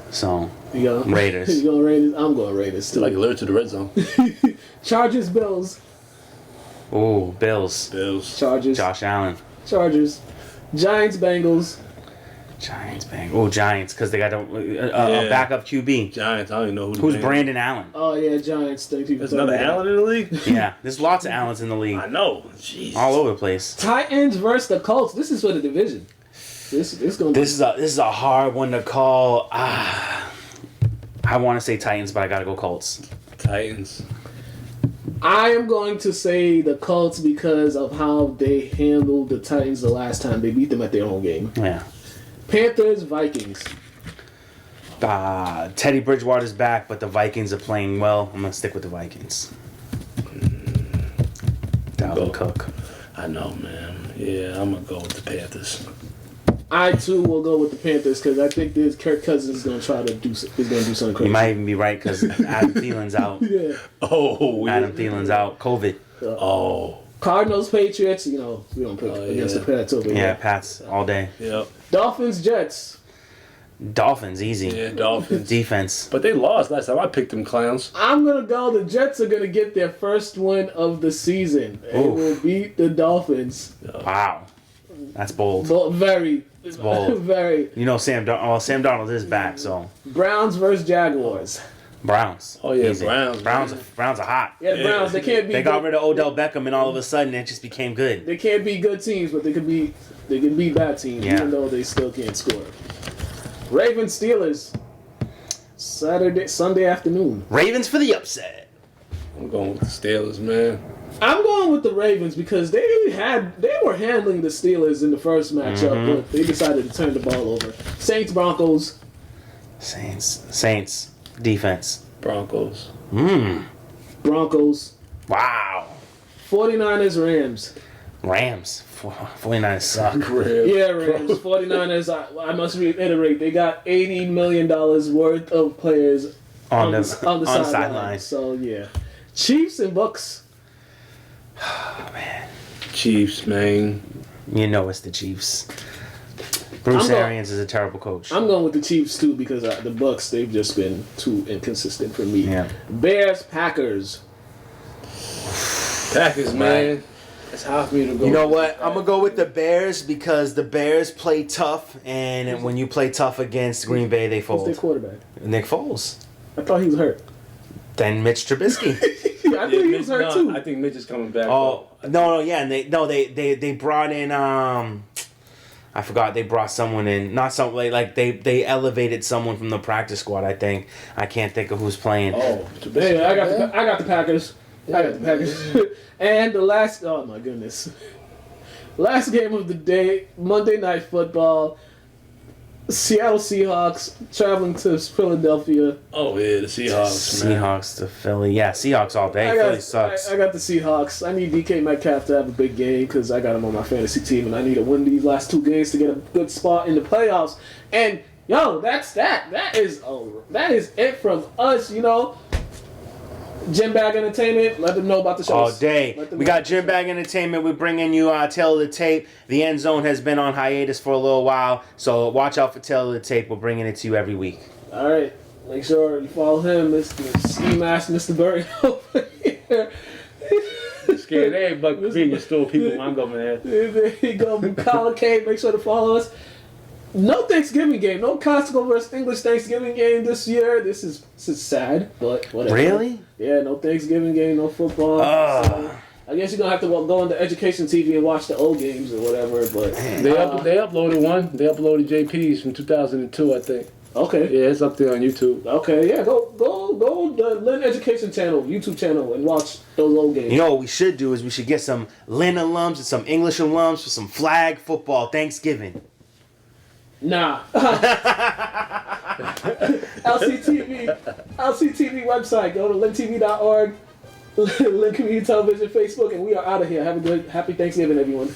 so Raiders. You going Raiders? I'm going Raiders too. Still like alert to the red zone. Chargers, Bills. Ooh, Bills. Chargers. Josh Allen. Chargers. Giants, Bengals. Giants, Giants, because they got a backup QB. Giants, I don't even know who's Brandon Allen. Oh yeah, Giants. Thank you. There's another Allen in the league. Yeah, there's lots of Allens in the league. I know. Jeez. All over the place. Titans versus the Colts. This is for the division. This is a hard one to call. I want to say Titans, but I gotta go Colts. Titans. I am going to say the Colts because of how they handled the Titans the last time they beat them at their own game. Yeah. Panthers, Vikings. Teddy Bridgewater's back, but the Vikings are playing well. I'm going to stick with the Vikings. Dalvin Cook. I know, man. Yeah, I'm going to go with the Panthers. I, too, will go with the Panthers because I think this Kirk Cousins is going to try to do something crazy. You might even be right because Adam Thielen's out. Yeah. Oh, Adam Thielen's out. COVID. Cardinals, Patriots, we don't pick against the Pats over here. Yeah, Pats all day. Yep. Dolphins, Jets. Dolphins, easy. Yeah, Dolphins. Defense. But they lost last time. I picked them clowns. I'm going to go. The Jets are going to get their first win of the season. They will beat the Dolphins. Wow. That's bold. Very. It's bold. Very. Sam Darnold is back, so. Browns versus Jaguars. Browns. Oh, yeah, Easy. Browns. Browns are hot. Yeah, the Browns, they can't be They got rid of Odell Beckham, and all of a sudden it just became good. They can't be good teams, but they can be bad teams, even though they still can't score. Ravens, Steelers. Sunday afternoon. Ravens for the upset. I'm going with the Steelers, man. I'm going with the Ravens because they were handling the Steelers in the first matchup, but they decided to turn the ball over. Saints, Broncos. Saints. Defense. Broncos. Broncos. Wow. 49ers, Rams. 49ers suck. Yeah, Rams. 49ers, I must reiterate, they got $80 million worth of players on the sideline. sideline. So yeah, Chiefs and Bucks. Oh man, Chiefs, man. you know it's the Chiefs. Bruce Arians is a terrible coach. I'm going with the Chiefs too because the Bucks, they've just been too inconsistent for me. Yeah. Bears, Packers. Packers, man. It's hard for me to go. You know what? I'm gonna go with the Bears because the Bears play tough, and when you play tough against Green Bay, they Who's fold. their quarterback? Nick Foles. I thought he was hurt. Then Mitch Trubisky. I think he was hurt too. I think Mitch is coming back. Oh yeah, and they brought in I forgot they brought someone in, not some like they elevated someone from the practice squad. I think I can't think of who's playing. Oh, Hey, I got the Packers. I got the Packers. And the last, oh my goodness, last game of the day, Monday Night Football. Seattle Seahawks traveling to Philadelphia. Oh yeah, the Seahawks, man. Seahawks to Philly. Yeah, Seahawks all day. Philly sucks. I got the Seahawks. I need DK Metcalf to have a big game because I got him on my fantasy team, and I need to win these last 2 games to get a good spot in the playoffs. And yo, that's that. That is it from us. You know, Gym Bag Entertainment. Let them know about the shows all day. We got Gym Bag Entertainment. We're bringing you Tale of the Tape. The End Zone has been on hiatus for a little while, so watch out for Tale of the Tape. We're bringing it to you every week. All right. Make sure you follow him, Mr. Ski Mask, Mr. Burton over here. Scared everybody convenience store people when I'm going there. There you go, Mukala K. Make sure to follow us. No Thanksgiving game. No Costco versus English Thanksgiving game this year. This is sad, but whatever. Really? Yeah, no Thanksgiving game, no football. So I guess you're going to have to go on the education TV and watch the old games or whatever. But They uploaded one. They uploaded JP's from 2002, I think. Okay. Yeah, it's up there on YouTube. Okay, yeah, go the Lynn Education channel, YouTube channel, and watch those old games. You know what we should do is we should get some Lynn alums and some English alums for some flag football Thanksgiving. Nah. LCTV website. Go to lyntv.org, Lynn Community Television, Facebook, and we are out of here. Have a good, happy Thanksgiving, everyone.